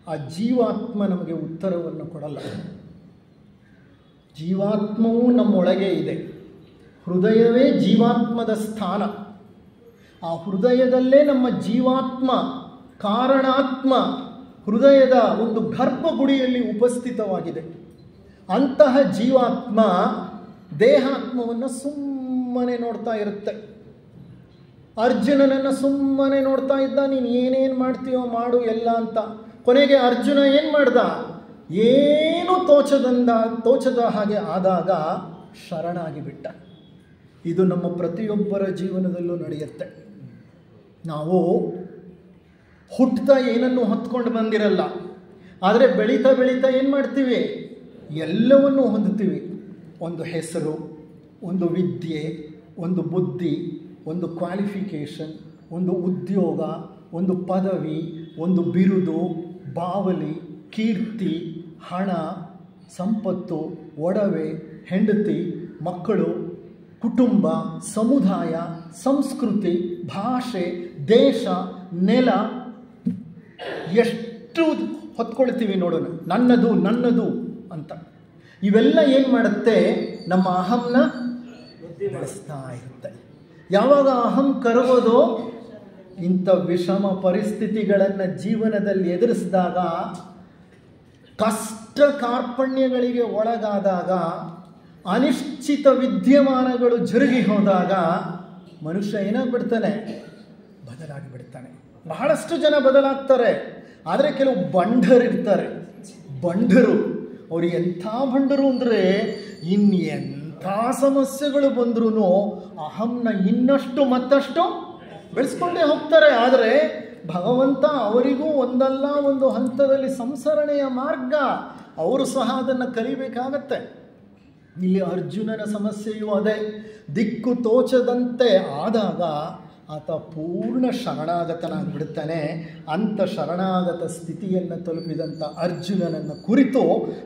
ಆ ಜೀವಾತ್ಮ ನಮಗೆ ಉತ್ತರವನ್ನು ಕೊಡಲ್ಲ. ಜೀವಾತ್ಮವೂ ನಮ್ಮೊಳಗೆ ಇದೆ. ಹೃದಯವೇ ಜೀವಾತ್ಮದ ಸ್ಥಾನ. ಆ ಹೃದಯದಲ್ಲೇ ನಮ್ಮ ಜೀವಾತ್ಮ, ಕಾರಣಾತ್ಮ ಹೃದಯದ ಒಂದು ಗರ್ಭಗುಡಿಯಲ್ಲಿ ಉಪಸ್ಥಿತವಾಗಿದೆ. ಅಂತಹ ಜೀವಾತ್ಮ ದೇಹಾತ್ಮವನ್ನು ಸುಮ್ಮನೆ ನೋಡ್ತಾ ಇರುತ್ತೆ. ಅರ್ಜುನನನ್ನು ಸುಮ್ಮನೆ ನೋಡ್ತಾ ಇದ್ದ, ನೀನು ಏನೇನು ಮಾಡ್ತೀಯೋ ಮಾಡು ಎಲ್ಲ ಅಂತ. ಕೊನೆಗೆ ಅರ್ಜುನ ಏನು ಮಾಡ್ದ? ಏನು ತೋಚದ ಹಾಗೆ ಆದಾಗ ಶರಣಾಗಿ ಬಿಟ್ಟ. ಇದು ನಮ್ಮ ಪ್ರತಿಯೊಬ್ಬರ ಜೀವನದಲ್ಲೂ ನಡೆಯುತ್ತೆ. ನಾವು ಹುಟ್ಟುತ್ತಾ ಏನನ್ನು ಹೊತ್ಕೊಂಡು ಬಂದಿರಲ್ಲ, ಆದರೆ ಬೆಳೀತಾ ಬೆಳೀತಾ ಏನು ಮಾಡ್ತೀವಿ? ಎಲ್ಲವನ್ನೂ ಹೊಂದುತ್ತೀವಿ. ಒಂದು ಹೆಸರು, ಒಂದು ವಿದ್ಯೆ, ಒಂದು ಬುದ್ಧಿ, ಒಂದು ಕ್ವಾಲಿಫಿಕೇಷನ್, ಒಂದು ಉದ್ಯೋಗ, ಒಂದು ಪದವಿ, ಒಂದು ಬಿರುದು, ಬಾವಲಿ, ಕೀರ್ತಿ, ಹಣ, ಸಂಪತ್ತು, ಒಡವೆ, ಹೆಂಡತಿ, ಮಕ್ಕಳು, ಕುಟುಂಬ, ಸಮುದಾಯ, ಸಂಸ್ಕೃತಿ, ಭಾಷೆ, ದೇಶ, ನೆಲ, ಎಷ್ಟು ಹೊತ್ಕೊಳ್ತೀವಿ ನೋಡೋಣ, ನನ್ನದು ಅಂತ. ಇವೆಲ್ಲ ಏನು ಮಾಡುತ್ತೆ? ನಮ್ಮ ಅಹಂನ ಬೆಳೆಸ್ತಾ ಇರುತ್ತೆ. ಯಾವಾಗ ಅಹಂ ಕರಗೋದೋ, ಇಂಥ ವಿಷಮ ಪರಿಸ್ಥಿತಿಗಳನ್ನು ಜೀವನದಲ್ಲಿ ಎದುರಿಸಿದಾಗ, ಕಷ್ಟ ಕಾರ್ಪಣ್ಯಗಳಿಗೆ ಒಳಗಾದಾಗ, ಅನಿಶ್ಚಿತ ವಿದ್ಯಮಾನಗಳು ಜರುಗಿ ಹೋದಾಗ ಮನುಷ್ಯ ಏನಾಗ್ಬಿಡ್ತಾನೆ? ಬದಲಾಗಿ ಬಿಡ್ತಾನೆ. ಬಹಳಷ್ಟು ಜನ ಬದಲಾಗ್ತಾರೆ, ಆದರೆ ಕೆಲವು ಬಂಡರಿರ್ತಾರೆ. ಬಂಡರು ಅವ್ರು ಎಂಥ ಬಂಡರು ಅಂದರೆ, ಎಂಥ ಸಮಸ್ಯೆಗಳು ಬಂದ್ರೂ ಅಹಂನ ಇನ್ನಷ್ಟು ಮತ್ತಷ್ಟು ಬೆಳೆಸ್ಕೊಂಡೇ ಹೋಗ್ತಾರೆ. ಆದರೆ ಭಗವಂತ ಅವರಿಗೂ ಒಂದಲ್ಲ ಒಂದು ಹಂತದಲ್ಲಿ ಸಂಸರಣೆಯ ಮಾರ್ಗ, ಅವರು ಸಹ ಅದನ್ನು ಕಲಿಬೇಕಾಗತ್ತೆ. ಇಲ್ಲಿ ಅರ್ಜುನನ ಸಮಸ್ಯೆಯೂ ಅದೇ. ದಿಕ್ಕು ತೋಚದಂತೆ ಆದಾಗ ಆತ ಪೂರ್ಣ ಶರಣಾಗತನಾಗಿಬಿಡ್ತಾನೆ. ಅಂಥ ಶರಣಾಗತ ಸ್ಥಿತಿಯನ್ನು ತಲುಪಿದಂಥ ಅರ್ಜುನನನ್ನು ಕುರಿತು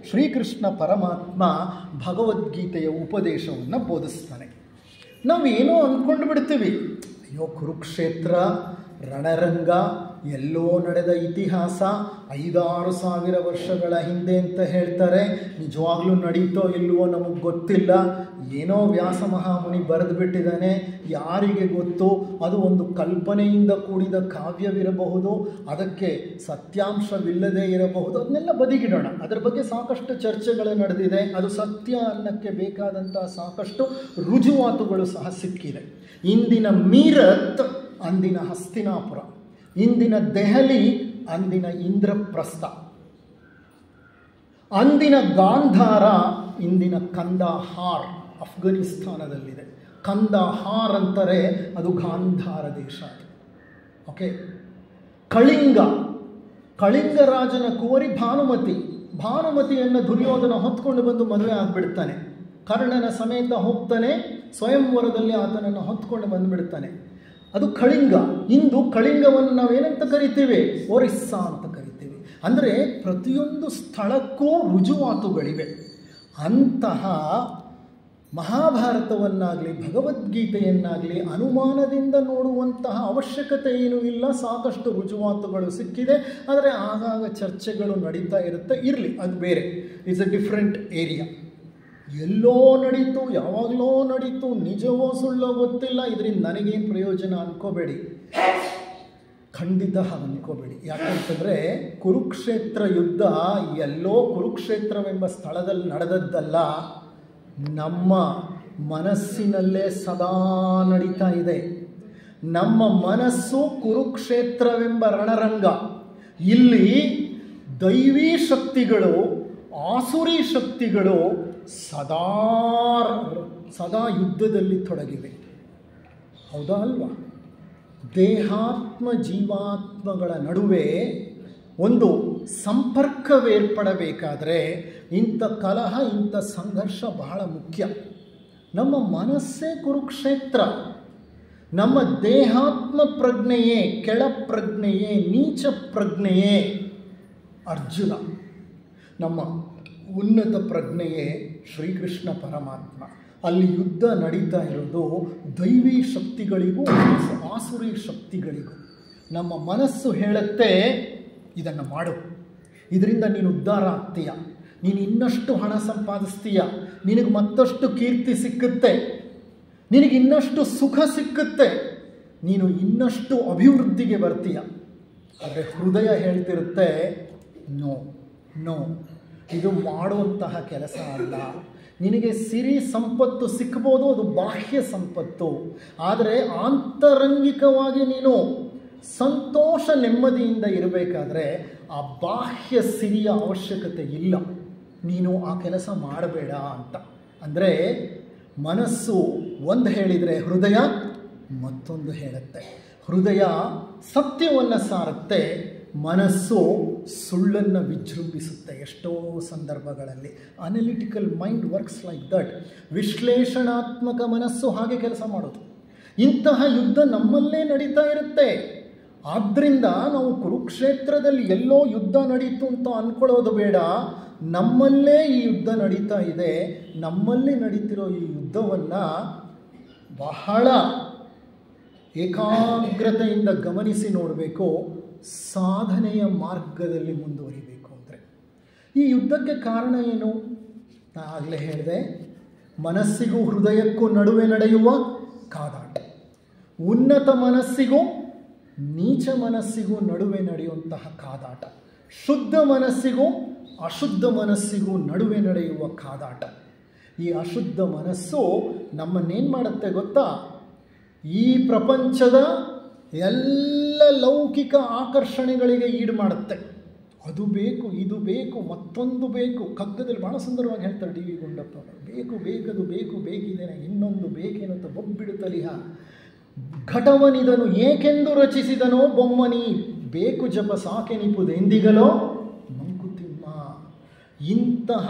ಶ್ರೀಕೃಷ್ಣ ಪರಮಾತ್ಮ ಭಗವದ್ಗೀತೆಯ ಉಪದೇಶವನ್ನು ಬೋಧಿಸ್ತಾನೆ. ನಾವೇನೋ ಅಂದ್ಕೊಂಡು ಬಿಡ್ತೀವಿ, ಅಯ್ಯೋ ಕುರುಕ್ಷೇತ್ರ ರಣರಂಗ, ಎಲ್ಲೋ ನಡೆದ ಇತಿಹಾಸ, 5,000-6,000 ವರ್ಷಗಳ ಹಿಂದೆ ಅಂತ ಹೇಳ್ತಾರೆ. ನಿಜವಾಗ್ಲೂ ನಡೀತೋ ಇಲ್ವೋ ನಮಗೆ ಗೊತ್ತಿಲ್ಲ. ಏನೋ ವ್ಯಾಸ ಮಹಾಮುನಿ ಬರೆದು ಬಿಟ್ಟಿದ್ದಾನೆ, ಯಾರಿಗೆ ಗೊತ್ತು? ಅದು ಒಂದು ಕಲ್ಪನೆಯಿಂದ ಕೂಡಿದ ಕಾವ್ಯವಿರಬಹುದು, ಅದಕ್ಕೆ ಸತ್ಯಾಂಶವಿಲ್ಲದೆ ಇರಬಹುದು. ಅದನ್ನೆಲ್ಲ ಬದಿಗಿಡೋಣ. ಅದರ ಬಗ್ಗೆ ಸಾಕಷ್ಟು ಚರ್ಚೆಗಳು ನಡೆದಿದೆ. ಅದು ಸತ್ಯ ಅನ್ನಕ್ಕೆ ಬೇಕಾದಂಥ ಸಾಕಷ್ಟು ರುಜುವಾತುಗಳು ಸಹ ಸಿಕ್ಕಿದೆ. ಇಂದಿನ ಮೀರತ್ ಅಂದಿನ ಹಸ್ತಿನಾಪುರ, ಇಂದಿನ ದೆಹಲಿ ಅಂದಿನ ಇಂದ್ರಪ್ರಸ್ಥ, ಅಂದಿನ ಗಾಂಧಾರ ಇಂದಿನ ಕಂದಹಾರ್ ಅಫ್ಘಾನಿಸ್ತಾನದಲ್ಲಿದೆ. ಕಂದಹಾರ್ ಅಂತಾರೆ, ಅದು ಗಾಂಧಾರ ದೇಶ. ಓಕೆ. ಕಳಿಂಗ, ಕಳಿಂಗ ರಾಜನ ಕುವರಿ ಭಾನುಮತಿ. ಭಾನುಮತಿಯನ್ನು ದುರ್ಯೋಧನ ಹೊತ್ಕೊಂಡು ಬಂದು ಮದುವೆ ಆಗಿಬಿಡ್ತಾನೆ. ಕರ್ಣನ ಸಮೇತ ಹೋಗ್ತಾನೆ, ಸ್ವಯಂವರದಲ್ಲಿ ಆತನನ್ನು ಹೊತ್ಕೊಂಡು ಬಂದುಬಿಡ್ತಾನೆ. ಅದು ಕಳಿಂಗ. ಇಂದು ಕಳಿಂಗವನ್ನು ನಾವೇನಂತ ಕರಿತೀವಿ? ಒರಿಸ್ಸಾ ಅಂತ ಕರಿತೀವಿ. ಅಂದರೆ ಪ್ರತಿಯೊಂದು ಸ್ಥಳಕ್ಕೂ ರುಜುವಾತುಗಳಿವೆ. ಅಂತಹ ಮಹಾಭಾರತವನ್ನಾಗಲಿ ಭಗವದ್ಗೀತೆಯನ್ನಾಗಲಿ ಅನುಮಾನದಿಂದ ನೋಡುವಂತಹ ಅವಶ್ಯಕತೆ ಏನೂ ಇಲ್ಲ. ಸಾಕಷ್ಟು ರುಜುವಾತುಗಳು ಸಿಕ್ಕಿದೆ. ಆದರೆ ಆಗಾಗ ಚರ್ಚೆಗಳು ನಡೀತಾ ಇರುತ್ತೆ. ಇರಲಿ, ಅದು ಬೇರೆ, ಇಟ್ಸ್ ಎ ಡಿಫ್ರೆಂಟ್ ಏರಿಯಾ. ಎಲ್ಲೋ ನಡೀತು, ಯಾವಾಗಲೋ ನಡೀತು, ನಿಜವೋ ಸುಳ್ಳೋ ಗೊತ್ತಿಲ್ಲ, ಇದರಿಂದ ನನಗೇನು ಪ್ರಯೋಜನ ಅಂದ್ಕೋಬೇಡಿ. ಖಂಡಿತ ಅಂದ್ಕೋಬೇಡಿ. ಯಾಕಂತಂದರೆ ಕುರುಕ್ಷೇತ್ರ ಯುದ್ಧ ಎಲ್ಲೋ ಕುರುಕ್ಷೇತ್ರವೆಂಬ ಸ್ಥಳದಲ್ಲಿ ನಡೆದದ್ದಲ್ಲ, ನಮ್ಮ ಮನಸ್ಸಿನಲ್ಲೇ ಸದಾ ನಡೀತಾ ಇದೆ. ನಮ್ಮ ಮನಸ್ಸು ಕುರುಕ್ಷೇತ್ರವೆಂಬ ರಣರಂಗ. ಇಲ್ಲಿ ದೈವೀ ಶಕ್ತಿಗಳು, ಆಸುರಿ ಶಕ್ತಿಗಳು ಸದಾ ಯುದ್ಧದಲ್ಲಿ ತೊಡಗಿವೆ. ಹೌದಾ ಅಲ್ವಾ? ದೇಹಾತ್ಮ ಜೀವಾತ್ಮಗಳ ನಡುವೆ ಒಂದು ಸಂಪರ್ಕವೇರ್ಪಡಬೇಕಾದ್ರೆ ಇಂಥ ಕಲಹ, ಇಂಥ ಸಂಘರ್ಷ ಬಹಳ ಮುಖ್ಯ. ನಮ್ಮ ಮನಸ್ಸೇ ಕುರುಕ್ಷೇತ್ರ. ನಮ್ಮ ದೇಹಾತ್ಮ ಪ್ರಜ್ಞೆಯೇ ಕೆಳ ಪ್ರಜ್ಞೆಯೇ, ನೀಚ ಪ್ರಜ್ಞೆಯೇ ಅರ್ಜುನ. ನಮ್ಮ ಉನ್ನತ ಪ್ರಜ್ಞೆಯೇ ಶ್ರೀಕೃಷ್ಣ ಪರಮಾತ್ಮ. ಅಲ್ಲಿ ಯುದ್ಧ ನಡೀತಾ ಇರೋದು ದೈವೀ ಶಕ್ತಿಗಳಿಗೂ ಆಸುರಿ ಶಕ್ತಿಗಳಿಗೂ. ನಮ್ಮ ಮನಸ್ಸು ಹೇಳುತ್ತೆ, ಇದನ್ನು ಮಾಡು, ಇದರಿಂದ ನೀನು ಉದ್ಧಾರ ಆಗ್ತೀಯ, ನೀನು ಇನ್ನಷ್ಟು ಹಣ ಸಂಪಾದಿಸ್ತೀಯ, ನಿನಗೆ ಮತ್ತಷ್ಟು ಕೀರ್ತಿ ಸಿಕ್ಕುತ್ತೆ, ನಿನಗೆ ಇನ್ನಷ್ಟು ಸುಖ ಸಿಕ್ಕುತ್ತೆ, ನೀನು ಇನ್ನಷ್ಟು ಅಭಿವೃದ್ಧಿಗೆ ಬರ್ತೀಯ. ಆದರೆ ಹೃದಯ ಹೇಳ್ತಿರುತ್ತೆ, ನೋ ನೋ, ಇದು ಮಾಡುವಂತಹ ಕೆಲಸ ಅಲ್ಲ. ನಿನಗೆ ಸಿರಿ ಸಂಪತ್ತು ಸಿಕ್ಬೋದು, ಅದು ಬಾಹ್ಯ ಸಂಪತ್ತು. ಆದರೆ ಆಂತರಂಗಿಕವಾಗಿ ನೀನು ಸಂತೋಷ ನೆಮ್ಮದಿಯಿಂದ ಇರಬೇಕಾದ್ರೆ ಆ ಬಾಹ್ಯ ಸಿರಿಯ ಅವಶ್ಯಕತೆ ಇಲ್ಲ. ನೀನು ಆ ಕೆಲಸ ಮಾಡಬೇಡ ಅಂತ. ಅಂದರೆ ಮನಸ್ಸು ಒಂದು ಹೇಳಿದರೆ ಹೃದಯ ಮತ್ತೊಂದು ಹೇಳುತ್ತೆ. ಹೃದಯ ಸತ್ಯವನ್ನು ಸಾರುತ್ತೆ, ಮನಸ್ಸು ಸುಳ್ಳನ್ನು ವಿಜೃಂಭಿಸುತ್ತೆ. ಎಷ್ಟೋ ಸಂದರ್ಭಗಳಲ್ಲಿ analytical mind works like that. ವಿಶ್ಲೇಷಣಾತ್ಮಕ ಮನಸ್ಸು ಹಾಗೆ ಕೆಲಸ ಮಾಡೋದು. ಇಂತಹ ಯುದ್ಧ ನಮ್ಮಲ್ಲೇ ನಡೀತಾ ಇರುತ್ತೆ. ಆದ್ದರಿಂದ ನಾವು ಕುರುಕ್ಷೇತ್ರದಲ್ಲಿ ಎಲ್ಲೋ ಯುದ್ಧ ನಡೀತು ಅಂತ ಅಂದ್ಕೊಳ್ಳೋದು ಬೇಡ. ನಮ್ಮಲ್ಲೇ ಈ ಯುದ್ಧ ನಡೀತಾ ಇದೆ. ನಮ್ಮಲ್ಲಿ ನಡೀತಿರೋ ಈ ಯುದ್ಧವನ್ನು ಬಹಳ ಏಕಾಗ್ರತೆಯಿಂದ ಗಮನಿಸಿ ನೋಡಬೇಕು. ಸಾಧನೆಯ ಮಾರ್ಗದಲ್ಲಿ ಮುಂದುವರಿಬೇಕು. ಅಂದರೆ ಈ ಯುದ್ಧಕ್ಕೆ ಕಾರಣ ಏನು? ನಾನು ಆಗಲೇ ಹೇಳಿದೆ, ಮನಸ್ಸಿಗೂ ಹೃದಯಕ್ಕೂ ನಡುವೆ ನಡೆಯುವ ಕಾದಾಟ. ಉನ್ನತ ಮನಸ್ಸಿಗೂ ನೀಚ ಮನಸ್ಸಿಗೂ ನಡುವೆ ನಡೆಯುವಂತಹ ಕಾದಾಟ. ಶುದ್ಧ ಮನಸ್ಸಿಗೂ ಅಶುದ್ಧ ಮನಸ್ಸಿಗೂ ನಡುವೆ ನಡೆಯುವ ಕಾದಾಟ. ಈ ಅಶುದ್ಧ ಮನಸ್ಸು ನಮ್ಮನ್ನೇನು ಮಾಡುತ್ತೆ ಗೊತ್ತಾ? ಈ ಪ್ರಪಂಚದ ಎಲ್ಲ ಲೌಕಿಕ ಆಕರ್ಷಣೆಗಳಿಗೆ ಈಡು ಮಾಡುತ್ತೆ. ಅದು ಬೇಕು, ಇದು ಬೇಕು, ಮತ್ತೊಂದು ಬೇಕು. ಕಗ್ಗದಲ್ಲಿ ಭಾಳ ಸುಂದರವಾಗಿ ಹೇಳ್ತಾರೆ ಡಿ ವಿ ಗುಂಡಪ್ಪ, ಬೇಕು ಬೇಕದು ಬೇಕು ಬೇಕಿದ್ದೇನೆ ಇನ್ನೊಂದು ಬೇಕೇನಂತ ಬೊಬ್ಬಿಡುತ್ತಲಿಹ ಘಟವನಿದನು ಏಕೆಂದು ರಚಿಸಿದನೋ ಬೊಮ್ಮನಿ ಬೇಕು ಜಪ ಸಾಕೆನಿಪುದೆಂದಿಗಲೋ ಮಂಕುತಿಮ್ಮ. ಇಂತಹ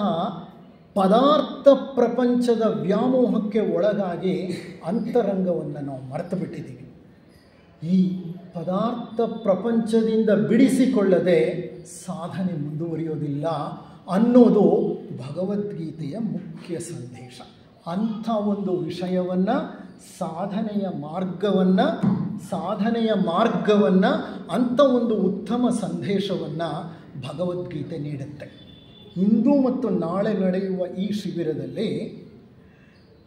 ಪದಾರ್ಥ ಪ್ರಪಂಚದ ವ್ಯಾಮೋಹಕ್ಕೆ ಒಳಗಾಗಿ ಅಂತರಂಗವನ್ನು ನಾವು ಮರೆತು ಬಿಟ್ಟಿದ್ದೀವಿ. ಈ ಪದಾರ್ಥ ಪ್ರಪಂಚದಿಂದ ಬಿಡಿಸಿಕೊಳ್ಳದೆ ಸಾಧನೆ ಮುಂದುವರಿಯೋದಿಲ್ಲ ಅನ್ನೋದು ಭಗವದ್ಗೀತೆಯ ಮುಖ್ಯ ಸಂದೇಶ. ಅಂಥ ಒಂದು ವಿಷಯವನ್ನು, ಸಾಧನೆಯ ಮಾರ್ಗವನ್ನು ಅಂಥ ಒಂದು ಉತ್ತಮ ಸಂದೇಶವನ್ನು ಭಗವದ್ಗೀತೆ ನೀಡುತ್ತೆ. ಇಂದು ಮತ್ತು ನಾಳೆ ನಡೆಯುವ ಈ ಶಿಬಿರದಲ್ಲಿ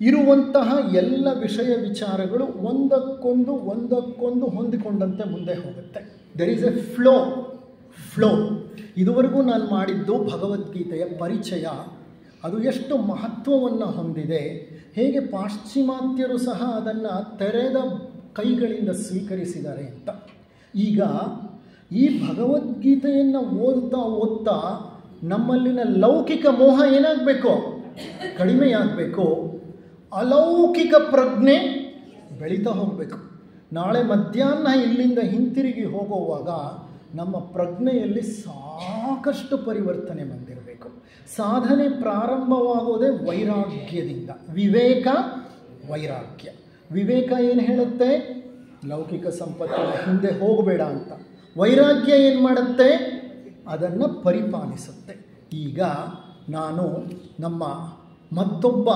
ಇರುವಂತಹ ಎಲ್ಲ ವಿಷಯ ವಿಚಾರಗಳು ಒಂದಕ್ಕೊಂದು ಹೊಂದಿಕೊಂಡಂತೆ ಮುಂದೆ ಹೋಗುತ್ತೆ. There is A flow. ಇದುವರೆಗೂ ನಾನು ಮಾಡಿದ್ದು ಭಗವದ್ಗೀತೆಯ ಪರಿಚಯ, ಅದು ಎಷ್ಟು ಮಹತ್ವವನ್ನು ಹೊಂದಿದೆ, ಹೇಗೆ ಪಾಶ್ಚಿಮಾತ್ಯರು ಸಹ ಅದನ್ನು ತೆರೆದ ಕೈಗಳಿಂದ ಸ್ವೀಕರಿಸಿದ್ದಾರೆ ಅಂತ. ಈಗ ಈ ಭಗವದ್ಗೀತೆಯನ್ನು ಓದ್ತಾ ನಮ್ಮಲ್ಲಿನ ಲೌಕಿಕ ಮೋಹ ಏನಾಗಬೇಕು? ಕಡಿಮೆಯಾಗಬೇಕು. ಅಲೌಕಿಕ ಪ್ರಜ್ಞೆ ಬೆಳೀತಾ ಹೋಗಬೇಕು. ನಾಳೆ ಮಧ್ಯಾಹ್ನ ಇಲ್ಲಿಂದ ಹಿಂತಿರುಗಿ ಹೋಗುವಾಗ ನಮ್ಮ ಪ್ರಜ್ಞೆಯಲ್ಲಿ ಸಾಕಷ್ಟು ಪರಿವರ್ತನೆ ಬಂದಿರಬೇಕು. ಸಾಧನೆ ಪ್ರಾರಂಭವಾಗೋದೇ ವೈರಾಗ್ಯದಿಂದ. ವಿವೇಕ, ವೈರಾಗ್ಯ. ವಿವೇಕ ಏನು ಹೇಳುತ್ತೆ? ಲೌಕಿಕ ಸಂಪತ್ತಿನ ಹಿಂದೆ ಹೋಗಬೇಡ ಅಂತ. ವೈರಾಗ್ಯ ಏನು ಮಾಡುತ್ತೆ? ಅದನ್ನು ಪರಿಪಾಲಿಸುತ್ತೆ. ಈಗ ನಾನು ನಮ್ಮ ಮತ್ತೊಬ್ಬ